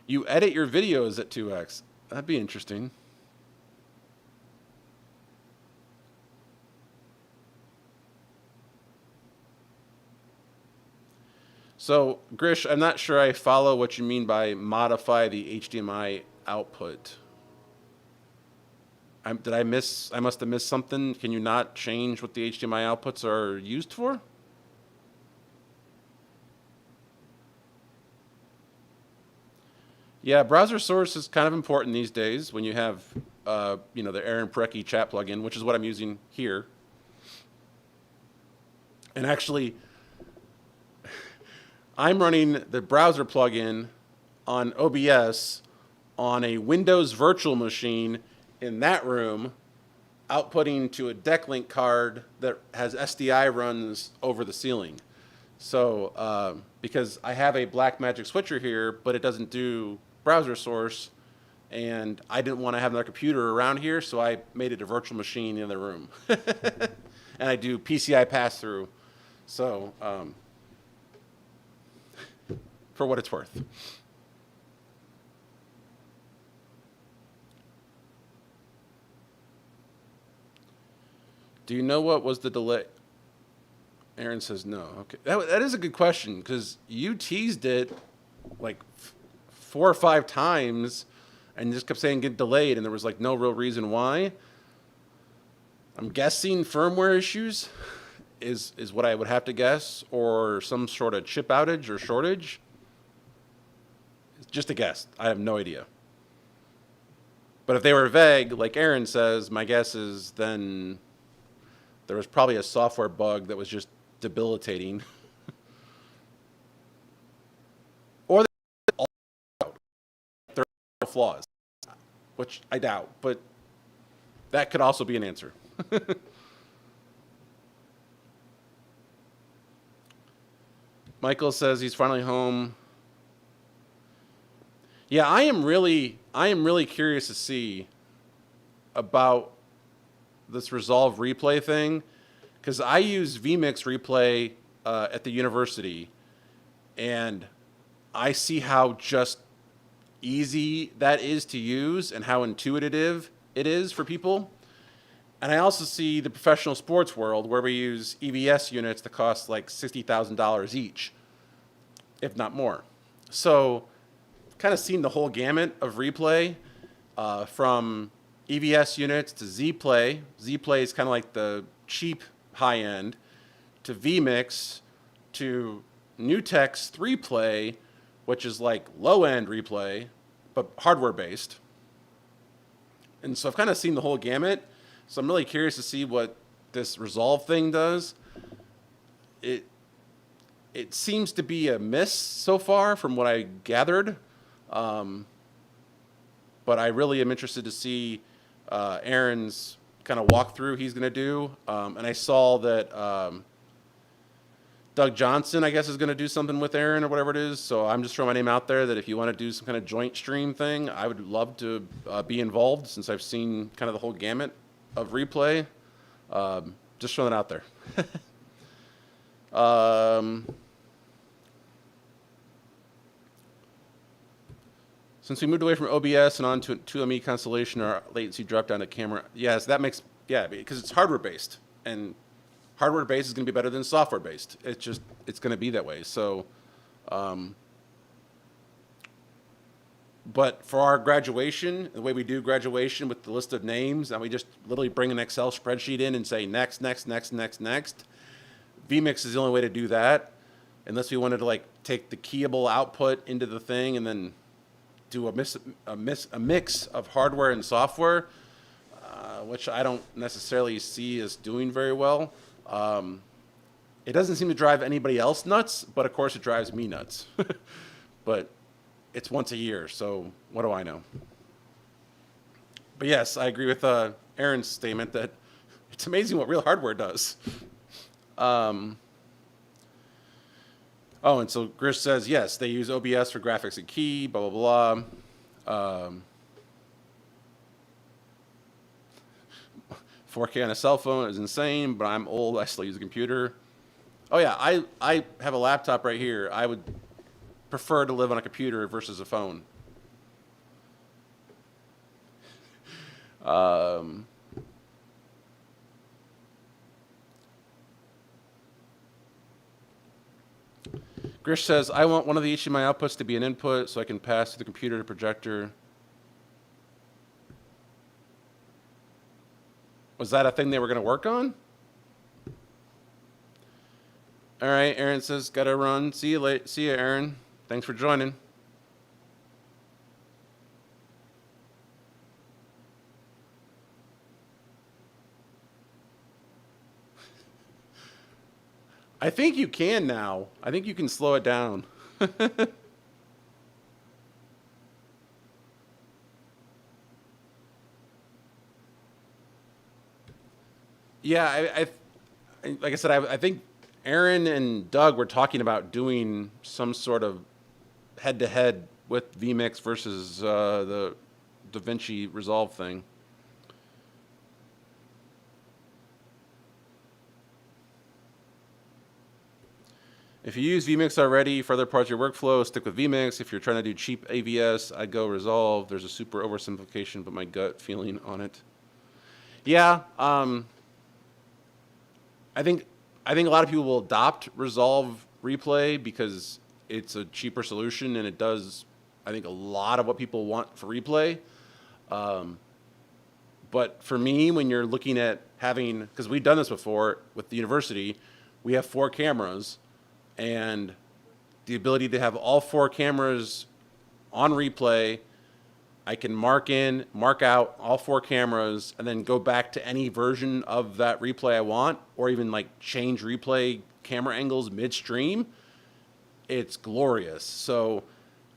You edit your videos at 2x. That'd be interesting. So, Grish, I'm not sure I follow what you mean by modify the HDMI output. I must have missed something. Can you not change what the HDMI outputs are used for? Yeah, browser source is kind of important these days when you have, the Aaron Parecki chat plugin, which is what I'm using here. And actually, I'm running the browser plugin on OBS on a Windows virtual machine in that room, outputting to a DeckLink card that has SDI runs over the ceiling. So, because I have a Blackmagic switcher here, but it doesn't do browser source, and I didn't want to have another computer around here, so I made it a virtual machine in the room. And I do PCI pass-through. So, for what it's worth. Do you know what was the delay? Aaron says no. Okay, that is a good question because you teased it like 4 or 5 times and just kept saying get delayed, and there was like no real reason why. I'm guessing firmware issues is what I would have to guess, or some sort of chip outage or shortage. Just a guess. I have no idea. But if they were vague, like Aaron says, my guess is then there was probably a software bug that was just debilitating. Or there are flaws, which I doubt, but that could also be an answer. Michael says he's finally home. Yeah, I am really curious to see about this Resolve replay thing, because I use vMix replay at the university, and I see how just easy that is to use and how intuitive it is for people. And I also see the professional sports world where we use EVS units that cost like $60,000 each, if not more. So, kind of seen the whole gamut of replay, from EVS units to Z-Play. Z-Play is kind of like the cheap high end, to vMix, to Newtek's 3Play, which is like low end replay, but hardware based. And so I've kind of seen the whole gamut. So I'm really curious to see what this Resolve thing does. It seems to be a miss so far from what I gathered. But I really am interested to see Aaron's kind of walkthrough he's going to do. And I saw that Doug Johnson, I guess, is going to do something with Aaron or whatever it is. So I'm just throwing my name out there that if you want to do some kind of joint stream thing, I would love to be involved, since I've seen kind of the whole gamut of replay. Just throwing it out there. Since we moved away from OBS and on to 2ME Constellation, our latency dropped down to camera. Yes, that makes, yeah, because it's hardware based, and hardware based is going to be better than software based. It's going to be that way. So, but for our graduation, the way we do graduation with the list of names, and we just literally bring an Excel spreadsheet in and say next, next, next, next, next. vMix is the only way to do that, unless we wanted to like take the keyable output into the thing and then do a mix of hardware and software, which I don't necessarily see as doing very well. It doesn't seem to drive anybody else nuts, but of course it drives me nuts. But it's once a year, so what do I know? But yes, I agree with Aaron's statement that it's amazing what real hardware does. Oh, and so Grish says, yes, they use OBS for graphics and key, blah, blah, blah. 4K on a cell phone is insane, but I'm old. I still use a computer. Oh, yeah, I have a laptop right here. I would prefer to live on a computer versus a phone. Grish says, I want one of the HDMI outputs to be an input so I can pass to the computer to projector. Was that a thing they were going to work on? All right, Aaron says, gotta run. See you later. See you, Aaron. Thanks for joining. I think you can now. I think you can slow it down. Yeah, like I said, I think Aaron and Doug were talking about doing some sort of head-to-head with vMix versus the DaVinci Resolve thing. If you use vMix already for other parts of your workflow, stick with vMix. If you're trying to do cheap AVS, I'd go Resolve. There's a super oversimplification, but my gut feeling on it. Yeah, I think a lot of people will adopt Resolve Replay because it's a cheaper solution and it does, I think, a lot of what people want for replay. But for me, when you're looking at having, because we've done this before with the university, we have 4 cameras, and the ability to have all 4 cameras on replay, I can mark out all 4 cameras and then go back to any version of that replay I want, or even like change replay camera angles midstream. It's glorious. So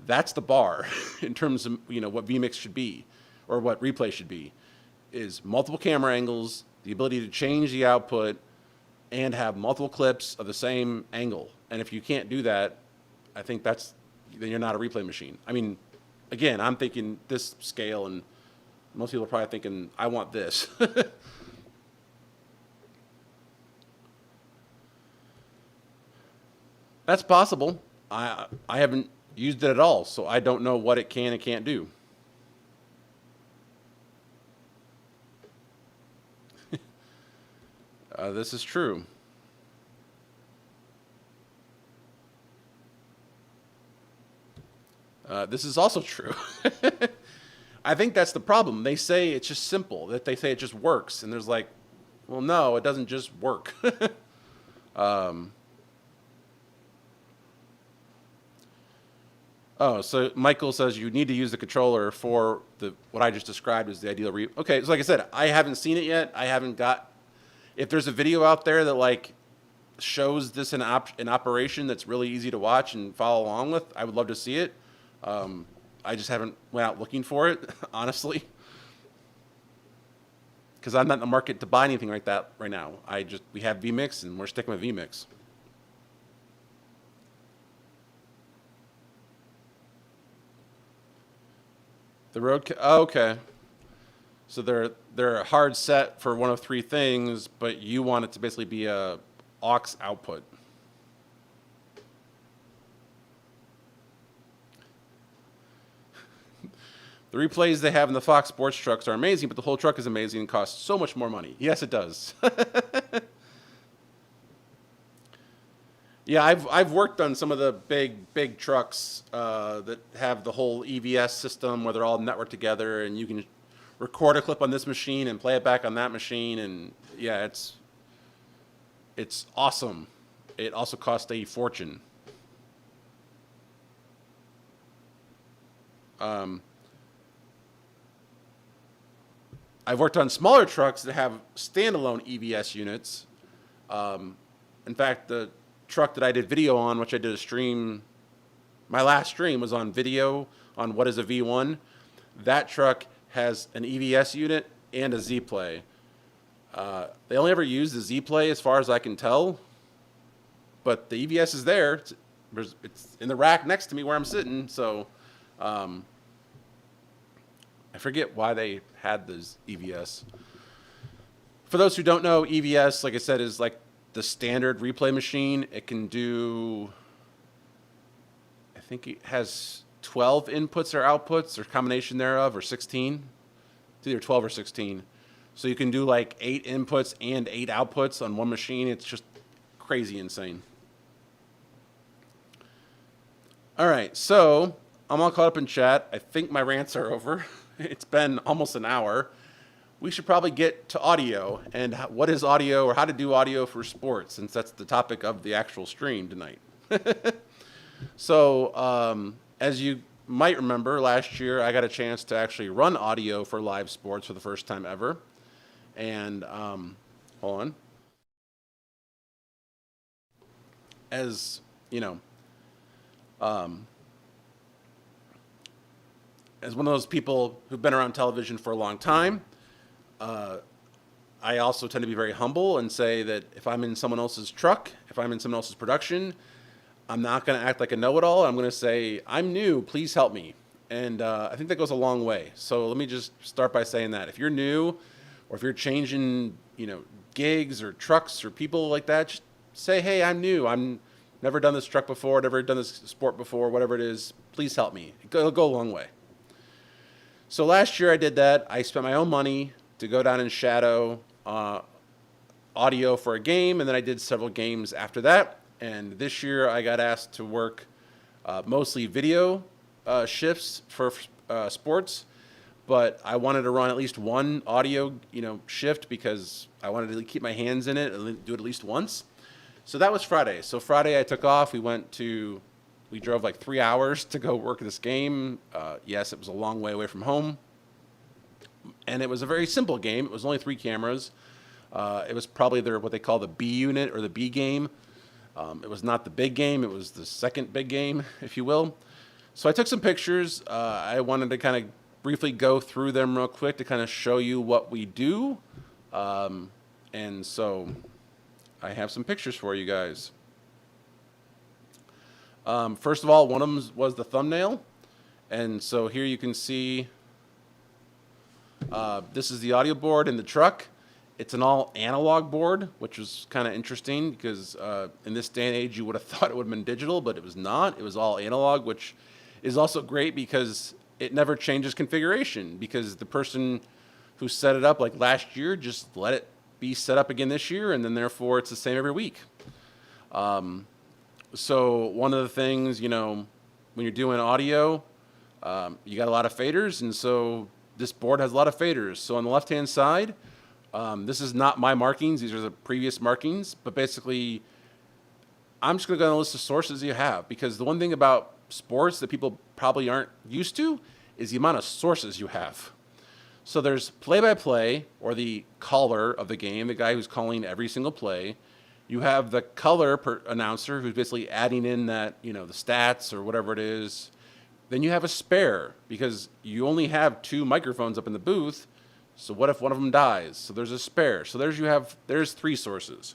that's the bar in terms of, what vMix should be, or what replay should be, is multiple camera angles, the ability to change the output, and have multiple clips of the same angle. And if you can't do that, I think then you're not a replay machine. I mean, again, I'm thinking this scale, and most people are probably thinking, I want this. That's possible. I haven't used it at all, so I don't know what it can and can't do. This is true. This is also true. I think that's the problem. They say it's just simple, that they say it just works. And there's like, well, no, it doesn't just work. Oh, so Michael says you need to use the controller for what I just described as the ideal Okay, so like I said, I haven't seen it yet. I haven't got... If there's a video out there that like shows this in operation that's really easy to watch and follow along with, I would love to see it. I just haven't went out looking for it, honestly, because I'm not in the market to buy anything like that right now. We have vMix and we're sticking with vMix. Oh, okay. So they're a hard set for one of three things, but you want it to basically be a aux output. The replays they have in the Fox Sports trucks are amazing, but the whole truck is amazing and costs so much more money. Yes, it does. Yeah, I've worked on some of the big trucks that have the whole EVS system where they're all networked together, and you can record a clip on this machine and play it back on that machine, and yeah, it's awesome. It also costs a fortune. I've worked on smaller trucks that have standalone EVS units. In fact, the truck that I did video on, which I did a stream, my last stream was on video on what is a V1. That truck has an EVS unit and a Z-Play. They only ever use the Z-Play as far as I can tell, but the EVS is there. It's in the rack next to me where I'm sitting, so I forget why they had this EVS. For those who don't know, EVS, like I said, is like the standard replay machine. It can do, I think it has 12 inputs or outputs or combination thereof, or 16. It's either 12 or 16. So you can do like 8 inputs and 8 outputs on one machine. It's just crazy insane. All right, so I'm all caught up in chat. I think my rants are over. It's been almost an hour. We should probably get to audio and what is audio, or how to do audio for sports, since that's the topic of the actual stream tonight. So as you might remember, last year I got a chance to actually run audio for live sports for the first time ever. And hold on. As you know, as one of those people who've been around television for a long time, I also tend to be very humble and say that if I'm in someone else's truck, if I'm in someone else's production, I'm not going to act like a know-it-all. I'm going to say, I'm new, please help me. And I think that goes a long way. So let me just start by saying that. If you're new, or if you're changing, gigs or trucks or people like that, just say, hey, I'm new. I'm never done this truck before, never done this sport before, whatever it is. Please help me. It'll go a long way. So last year I did that. I spent my own money to go down and shadow audio for a game, and then I did several games after that. And this year I got asked to work mostly video shifts for sports, but I wanted to run at least one audio shift because I wanted to keep my hands in it and do it at least once. So that was Friday. So Friday I took off. We drove like 3 hours to go work this game. Yes, it was a long way away from home. And it was a very simple game. It was only 3 cameras. It was probably what they call the B unit, or the B game. It was not the big game. It was the second big game, if you will. So I took some pictures. I wanted to kind of briefly go through them real quick to kind of show you what we do. And so I have some pictures for you guys. First of all, one of them was the thumbnail. And so here you can see this is the audio board in the truck. It's an all analog board, which was kind of interesting because in this day and age you would have thought it would have been digital, but it was not. It was all analog, which is also great because it never changes configuration, because the person who set it up like last year just let it be set up again this year, and then therefore it's the same every week. So one of the things, you know, when you're doing audio, you got a lot of faders, and so this board has a lot of faders. So on the left-hand side, this is not my markings. These are the previous markings. But basically, I'm just going to go on a list of sources you have, because the one thing about sports that people probably aren't used to is the amount of sources you have. So there's play-by-play, or the caller of the game, the guy who's calling every single play. You have the color announcer who's basically adding in that, you know, the stats or whatever it is. Then you have a spare, because you only have 2 microphones up in the booth. So what if one of them dies? So there's a spare. So there's 3 sources.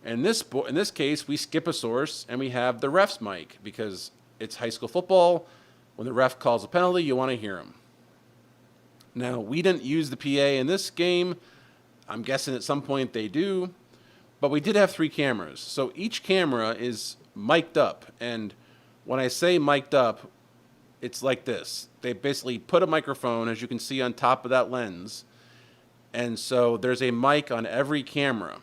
And in this case, we skip a source and we have the ref's mic, because it's high school football. When the ref calls a penalty, you want to hear him. Now, we didn't use the PA in this game. I'm guessing at some point they do. But we did have 3 cameras. So each camera is mic'd up. And when I say mic'd up, it's like this. They basically put a microphone, as you can see, on top of that lens. And so there's a mic on every camera.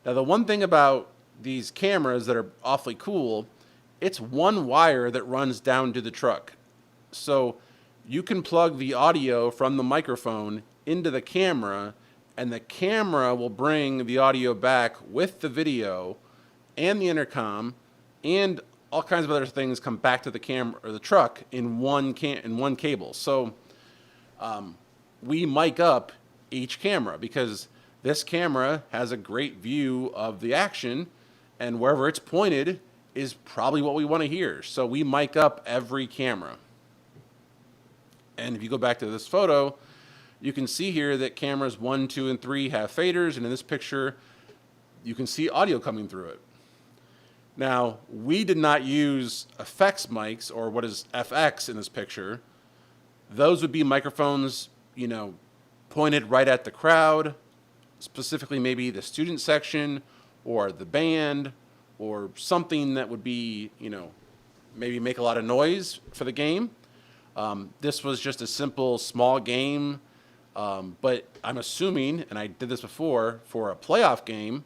Now, the one thing about these cameras that are awfully cool, it's one wire that runs down to the truck. So you can plug the audio from the microphone into the camera, and the camera will bring the audio back with the video and the intercom, and all kinds of other things come back to the camera or the truck in one cable. So we mic up each camera, because this camera has a great view of the action, and wherever it's pointed is probably what we want to hear. So we mic up every camera. And if you go back to this photo, you can see here that cameras 1, 2, and 3 have faders, and in this picture, you can see audio coming through it. Now, we did not use effects mics, or what is FX in this picture. Those would be microphones, you know, pointed right at the crowd, specifically maybe the student section or the band, or something that would be, you know, maybe make a lot of noise for the game. This was just a simple, small game, but I'm assuming, and I did this before, for a playoff game,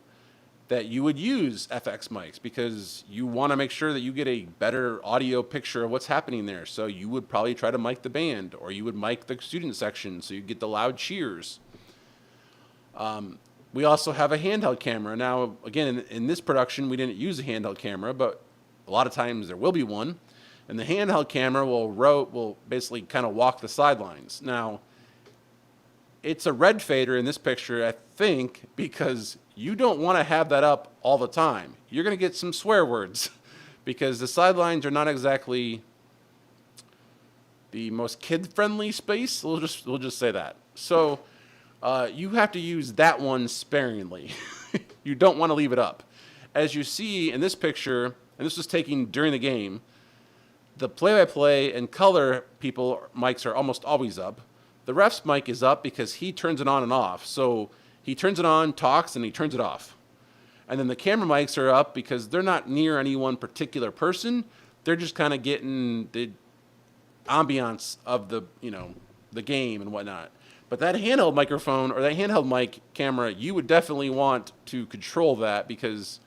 that you would use FX mics, because you want to make sure that you get a better audio picture of what's happening there. So you would probably try to mic the band, or you would mic the student section so you get the loud cheers. We also have a handheld camera. Now, again, in this production, we didn't use a handheld camera, but a lot of times there will be one. And the handheld camera will basically kind of walk the sidelines. Now, it's a red fader in this picture, I think, because you don't want to have that up all the time. You're going to get some swear words, because the sidelines are not exactly the most kid-friendly space. We'll just say that. So you have to use that one sparingly. You don't want to leave it up. As you see in this picture, and this was taken during the game, the play-by-play and color people mics are almost always up. The ref's mic is up because he turns it on and off. So he turns it on, talks, and he turns it off. And then the camera mics are up because they're not near any one particular person. They're just kind of getting the ambiance of the, you know, the game and whatnot. But that handheld microphone, or that handheld mic camera, you would definitely want to control that, because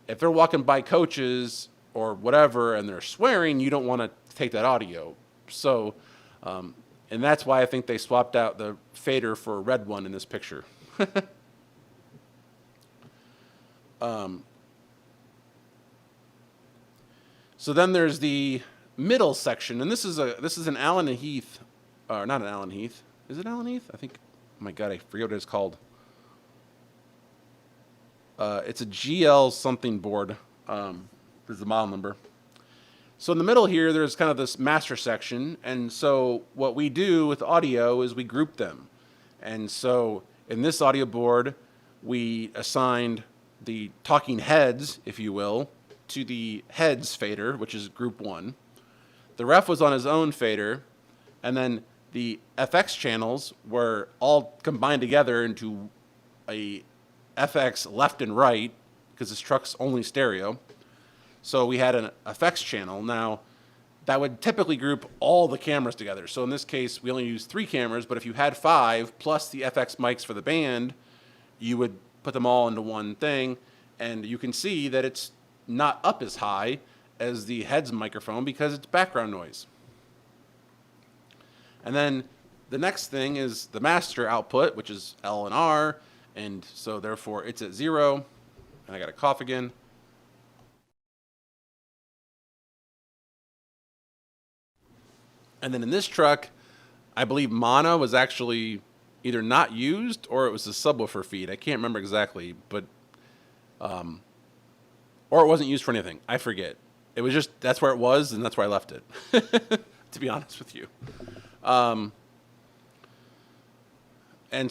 if they're walking by coaches or whatever and they're swearing, you don't want to take that audio. So, and that's why I think they swapped out the fader for a red one in this picture. So then there's the middle section, and this is an Allen and Heath, or not an Allen Heath. Is it Allen Heath? I think. Oh my God, I forget what it's called. It's a GL something board. This is the model number. So in the middle here, there's kind of this master section, and so what we do with audio is we group them. And so in this audio board, we assigned the talking heads, if you will, to the heads fader, which is group 1. The ref was on his own fader, and then the FX channels were all combined together into a FX left and right, because this truck's only stereo. So we had an FX channel. Now, that would typically group all the cameras together. So in this case, we only used 3 cameras, but if you had 5 plus the FX mics for the band, you would put them all into one thing, and you can see that it's not up as high as the heads microphone because it's background noise. And then the next thing is the master output, which is L and R, and so therefore it's at 0. And I got to cough again. And then in this truck, I believe mono was actually either not used or it was a subwoofer feed. I can't remember exactly, but or it wasn't used for anything. I forget. It was just, that's where it was, and that's where I left it, to be honest with you. And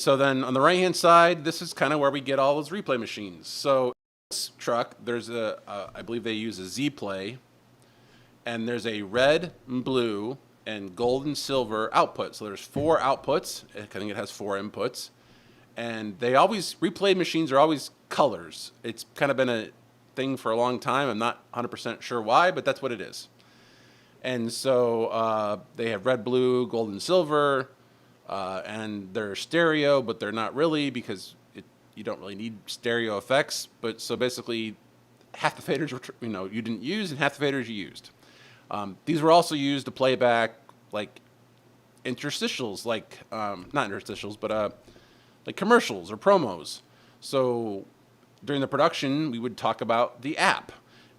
so then on the right-hand side, this is kind of where we get all those replay machines. So this truck, there's I believe they use a Z-Play, and there's a red and blue and gold and silver output. So there's 4 outputs. I think it has 4 inputs. And they always, replay machines are always colors. It's kind of been a thing for a long time. I'm not 100% sure why, but that's what it is. And so they have red, blue, gold, and silver, and they're stereo, but they're not really because you don't really need stereo effects. But so basically, half the faders were, you didn't use, and half the faders you used. These were also used to play back like interstitials, like not interstitials, but like commercials or promos. So during the production, we would talk about the app,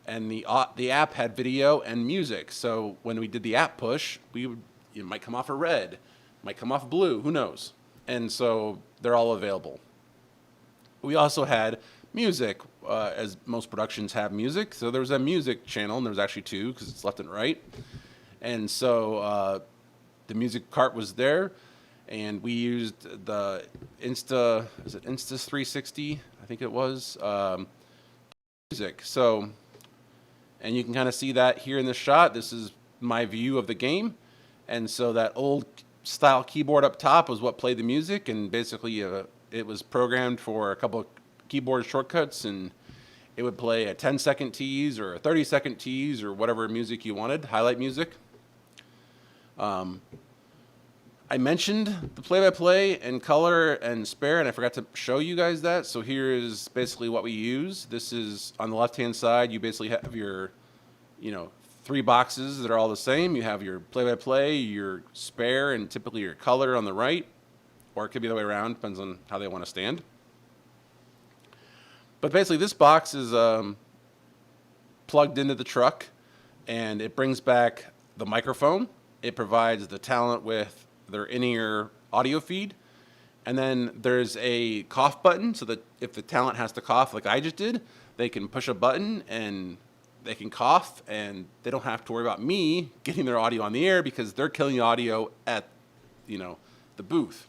and the app had video and music. So when we did the app push, it might come off a red, might come off blue, who knows? And so they're all available. We also had music, as most productions have music. So there was a music channel, and there was actually 2 because it's left and right. And so the music cart was there, and we used the Insta 360, I think it was, music. So, and you can kind of see that here in this shot. This is my view of the game. And so that old style keyboard up top was what played the music, and basically it was programmed for a couple of keyboard shortcuts, and it would play a 10-second tease or a 30-second tease or whatever music you wanted, highlight music. I mentioned the play-by-play and color and spare, and I forgot to show you guys that. So here is basically what we use. This is on the left-hand side. You basically have your, 3 boxes that are all the same. You have your play-by-play, your spare, and typically your color on the right, or it could be the other way around, depends on how they want to stand. But basically, this box is plugged into the truck, and it brings back the microphone. It provides the talent with their in-ear audio feed. And then there's a cough button, so that if the talent has to cough like I just did, they can push a button and they can cough, and they don't have to worry about me getting their audio on the air because they're killing the audio at, the booth.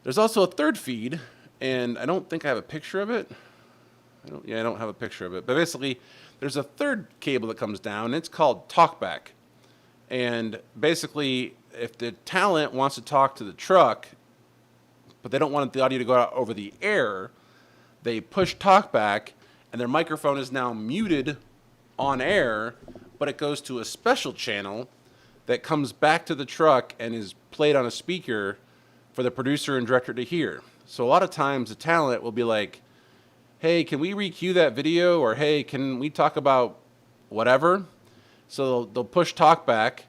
There's also a third feed, and I don't think I have a picture of it. I don't have a picture of it. But basically, there's a third cable that comes down, and it's called TalkBack. And basically, if the talent wants to talk to the truck, but they don't want the audio to go out over the air, they push TalkBack, and their microphone is now muted on air, but it goes to a special channel that comes back to the truck and is played on a speaker for the producer and director to hear. So a lot of times the talent will be like, hey, can we re-cue that video? Or hey, can we talk about whatever? So they'll push TalkBack,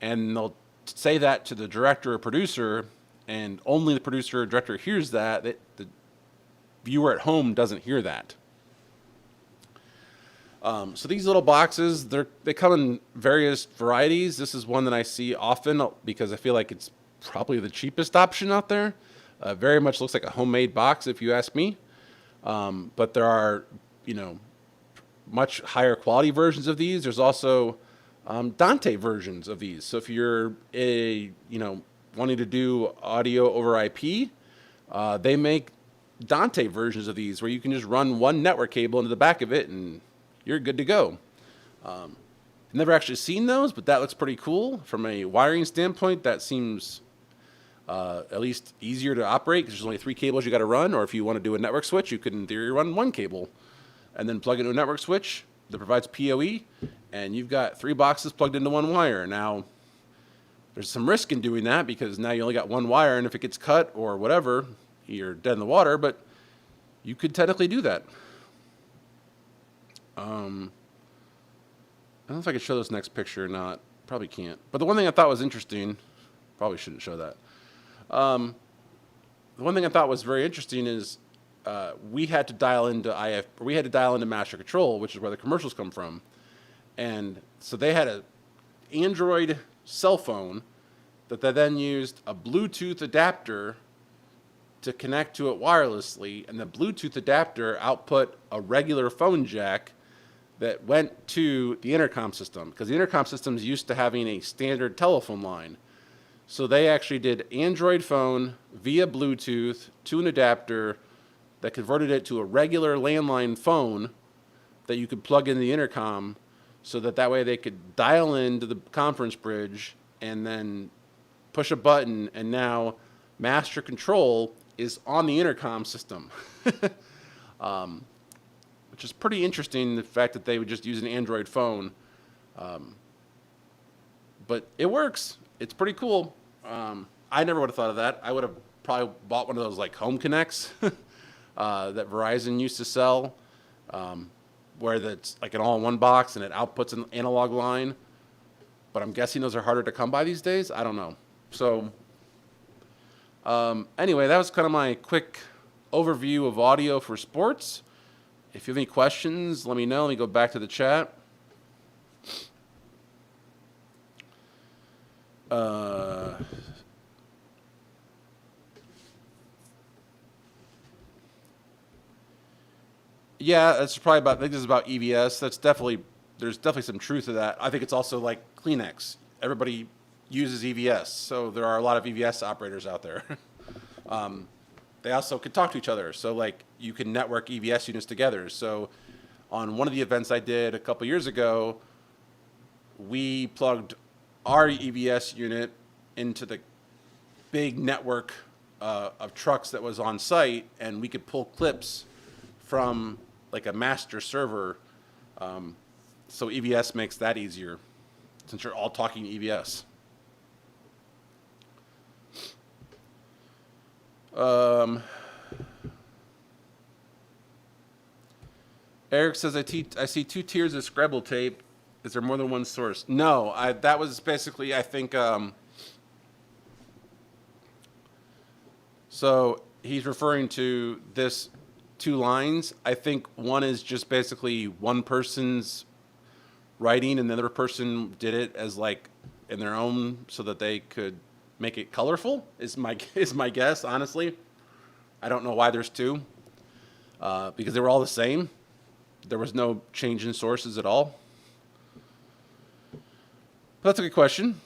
and they'll say that to the director or producer, and only the producer or director hears that. The viewer at home doesn't hear that. So these little boxes, they come in various varieties. This is one that I see often because I feel like it's probably the cheapest option out there. Very much looks like a homemade box, if you ask me. But there are, much higher quality versions of these. There's also Dante versions of these. So if you're wanting to do audio over IP, they make Dante versions of these where you can just run one network cable into the back of it and you're good to go. Never actually seen those, but that looks pretty cool. From a wiring standpoint, that seems at least easier to operate because there's only 3 cables you got to run. Or if you want to do a network switch, you could in theory run 1 cable and then plug into a network switch that provides PoE, and you've got 3 boxes plugged into 1 wire. Now, there's some risk in doing that because now you only got 1 wire, and if it gets cut or whatever, you're dead in the water, but you could technically do that. I don't know if I could show this next picture or not. Probably can't. But the one thing I thought was interesting, probably shouldn't show that. The one thing I thought was very interesting is we had to dial into master control, which is where the commercials come from. And so they had a Android cell phone that they then used a Bluetooth adapter to connect to it wirelessly, and the Bluetooth adapter output a regular phone jack that went to the intercom system, because the intercom system is used to having a standard telephone line. So they actually did Android phone via Bluetooth to an adapter that converted it to a regular landline phone that you could plug in the intercom, so that way they could dial into the conference bridge and then push a button, and now master control is on the intercom system. Which is pretty interesting, the fact that they would just use an Android phone. But it works. It's pretty cool. I never would have thought of that. I would have probably bought one of those like home connects that Verizon used to sell, where that's like an all-in-one box and it outputs an analog line. But I'm guessing those are harder to come by these days. I don't know. So anyway, that was kind of my quick overview of audio for sports. If you have any questions, let me know. Let me go back to the chat. Yeah, that's probably about, I think this is about EVS. There's definitely some truth to that. I think it's also like Kleenex. Everybody uses EVS, so there are a lot of EVS operators out there. They also can talk to each other, so like you can network EVS units together. So on one of the events I did a couple years ago, we plugged our EVS unit into the big network of trucks that was on site, and we could pull clips from like a master server. So EVS makes that easier since you're all talking EVS. Eric says, I see 2 tiers of Scrabble tape. Is there more than one source? No, that was basically, I think, so he's referring to this 2 lines. I think one is just basically one person's writing and the other person did it as like in their own so that they could make it colorful is my guess, honestly. I don't know why there's 2, because they were all the same. There was no change in sources at all. But that's a good question.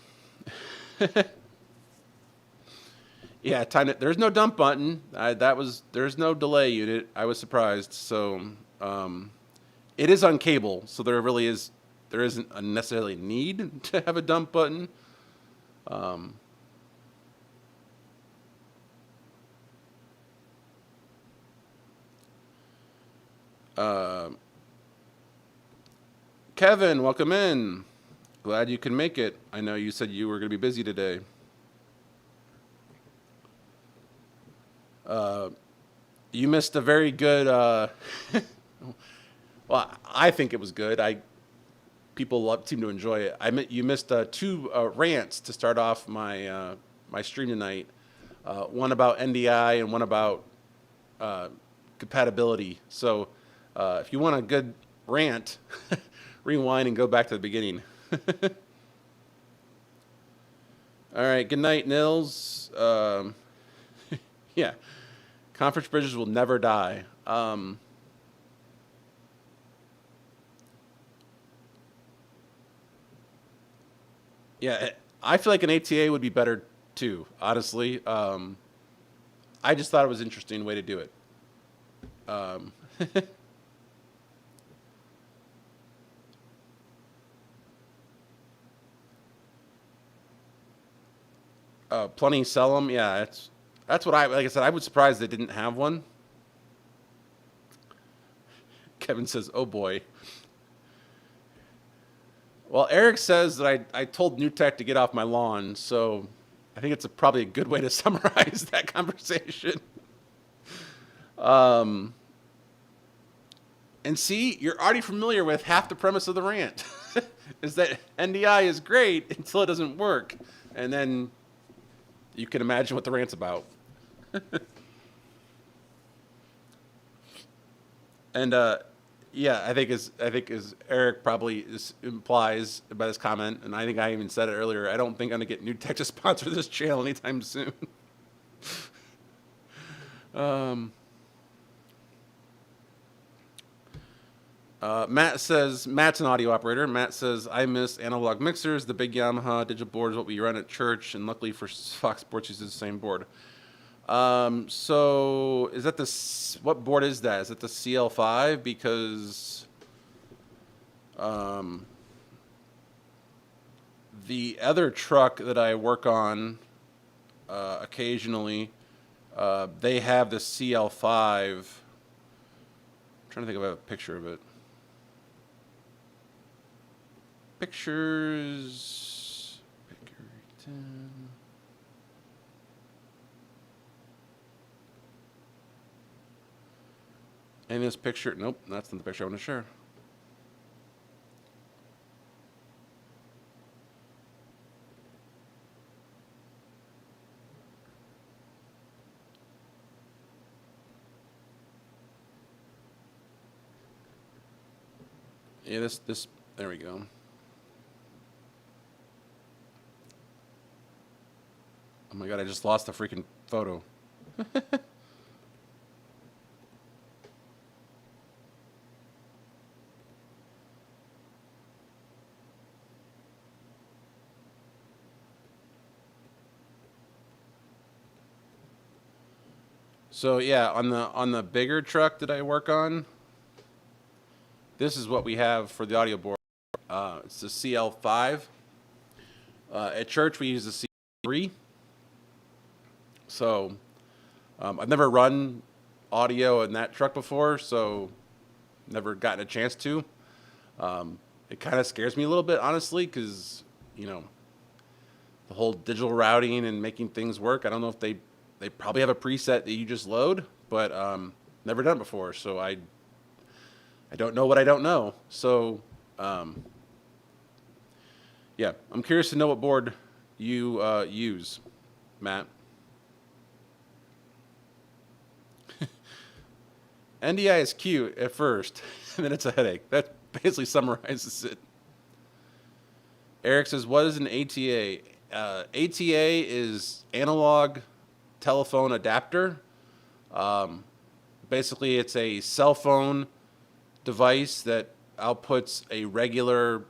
Yeah, there's no dump button. There's no delay unit. I was surprised. So it is on cable, so there isn't a necessarily need to have a dump button. Kevin, welcome in. Glad you can make it. I know you said you were going to be busy today. You missed a very good, well, I think it was good. People seem to enjoy it. You missed 2 rants to start off my stream tonight. One about NDI and one about compatibility. So if you want a good rant, rewind and go back to the beginning. All right, good night, Nils. Yeah, conference bridges will never die. Yeah, I feel like an ATA would be better too, honestly. I just thought it was an interesting way to do it. Plenty sell them. Yeah, that's what like I said. I was surprised they didn't have one. Kevin says, "Oh boy." Well, Eric says that I told Newtek to get off my lawn, so I think it's probably a good way to summarize that conversation. And see, you're already familiar with half the premise of the rant, is that NDI is great until it doesn't work, and then you can imagine what the rant's about. And yeah, I think as Eric probably implies by this comment, and I think I even said it earlier, I don't think I'm gonna get Newtek to sponsor this channel anytime soon. Matt says, Matt's an audio operator. Matt says, I miss analog mixers. The big Yamaha digital board is what we run at church, and luckily for Fox Sports uses the same board. So is that what board is that? Is it the CL5? Because the other truck that I work on occasionally, they have the CL5. I'm trying to think if I have a picture of it. Pictures. Pinkerton. And this picture, nope, that's not the picture I want to share. Yeah, there we go. Oh my God, I just lost the freaking photo. So yeah, on the bigger truck that I work on, this is what we have for the audio board. It's the CL5. At church we use the C3. So I've never run audio in that truck before, so never gotten a chance to. It kind of scares me a little bit, honestly, because the whole digital routing and making things work. I don't know if they probably have a preset that you just load, but never done it before, so I don't know what I don't know. So yeah, I'm curious to know what board you use, Matt. NDI is cute at first, and then it's a headache. That basically summarizes it. Eric says, what is an ATA? ATA is analog telephone adapter. Basically, it's a cell phone device that outputs a regular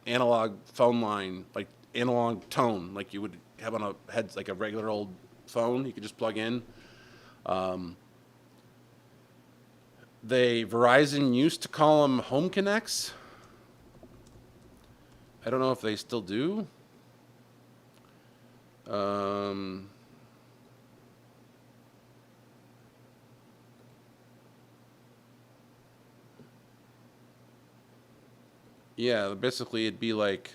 analog phone line, like analog tone, like you would have on like a regular old phone. You could just plug in. Verizon used to call them home connects. I don't know if they still do. Yeah, basically it'd be like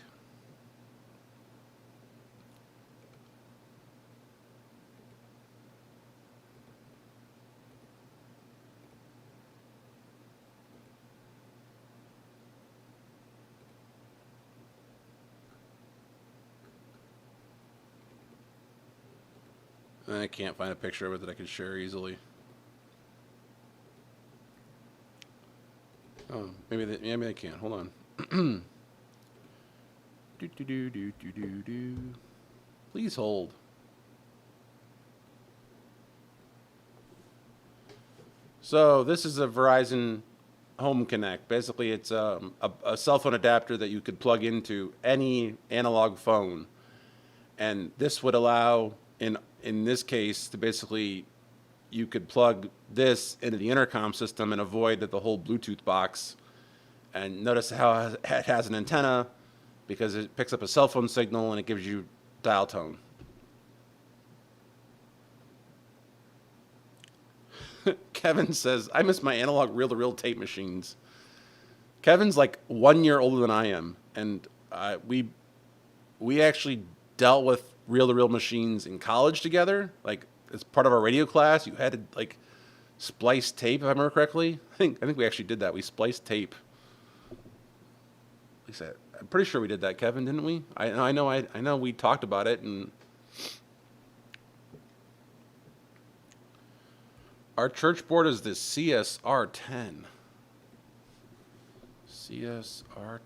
I can't find a picture of it that I could share easily. Oh, maybe they can. Hold on. Please hold. So this is a Verizon Home Connect. Basically, it's a cell phone adapter that you could plug into any analog phone, and this would allow, in this case, to basically you could plug this into the intercom system and avoid the whole Bluetooth box. And notice how it has an antenna, because it picks up a cell phone signal and it gives you dial tone. Kevin says, I miss my analog reel-to-reel tape machines. Kevin's like 1 year older than I am, and we actually dealt with reel-to-reel machines in college together. Like, as part of our radio class, you had to like splice tape, if I remember correctly. I think we actually did that. We spliced tape. At least I'm pretty sure we did that, Kevin, didn't we? I know we talked about it, and our church board is the CSR10. CSR10.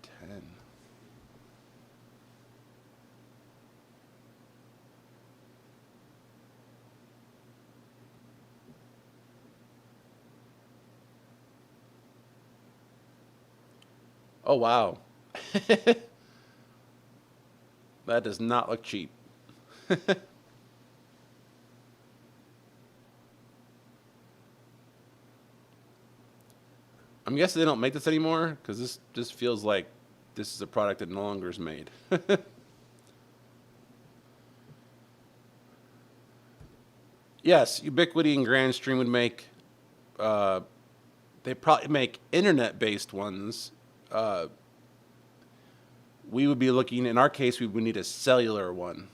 Oh, wow. That does not look cheap. I'm guessing they don't make this anymore, because this just feels like this is a product that no longer is made. Yes, Ubiquiti and Grandstream would make, they probably make internet-based ones. We would be looking, in our case, we would need a cellular one.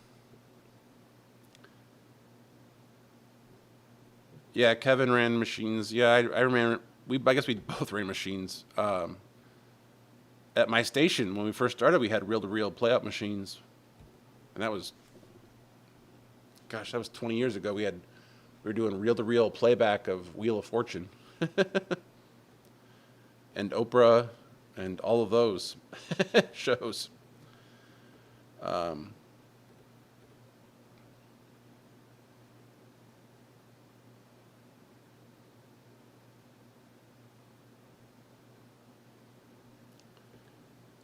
Yeah, Kevin ran machines. Yeah, I remember. I guess we both ran machines. At my station, when we first started, we had reel-to-reel play-out machines, and that was, gosh, that was 20 years ago. We were doing reel-to-reel playback of Wheel of Fortune, and Oprah, and all of those shows.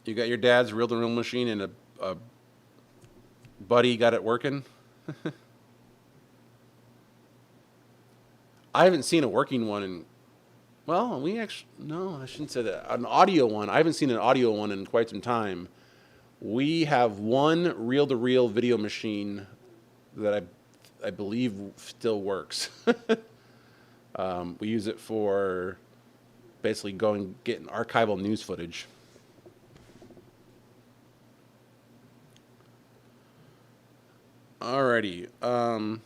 You got your dad's reel-to-reel machine, and a buddy got it working. I haven't seen a working one in, well, no, I shouldn't say that. An audio one. I haven't seen an audio one in quite some time. We have one reel-to-reel video machine that I believe still works. We use it for basically getting archival news footage. Alrighty. All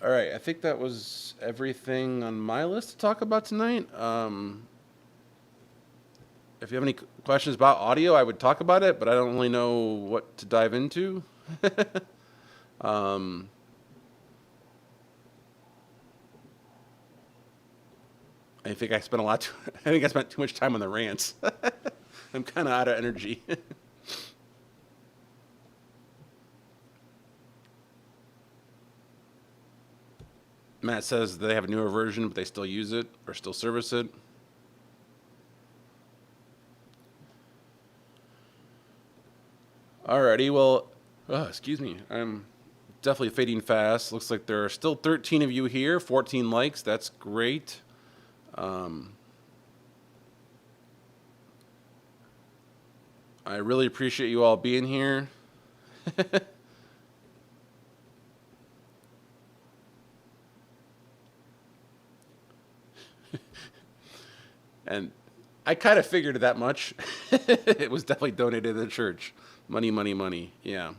right, I think that was everything on my list to talk about tonight. If you have any questions about audio, I would talk about it, but I don't really know what to dive into. I think I spent I think I spent too much time on the rants. I'm kind of out of energy. Matt says they have a newer version, but they still use it or still service it. Alrighty, well, excuse me. I'm definitely fading fast. Looks like there are still 13 of you here, 14 likes. That's great. I really appreciate you all being here. And I kind of figured that much. It was definitely donated to the church. Money, money, money. Yeah.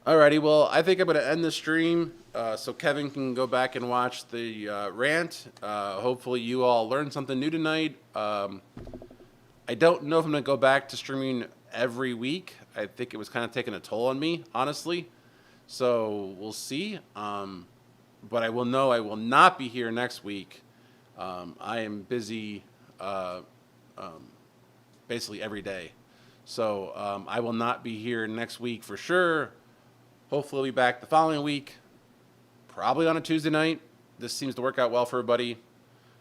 Alrighty, well, I think I'm going to end the stream so Kevin can go back and watch the rant. Hopefully you all learned something new tonight. I don't know if I'm going to go back to streaming every week. I think it was kind of taking a toll on me, honestly. So we'll see. But I will know I will not be here next week. I am busy basically every day. So I will not be here next week for sure. Hopefully I'll be back the following week, probably on a Tuesday night. This seems to work out well for everybody.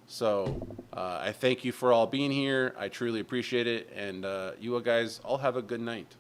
So I thank you for all being here. I truly appreciate it. And you guys all have a good night.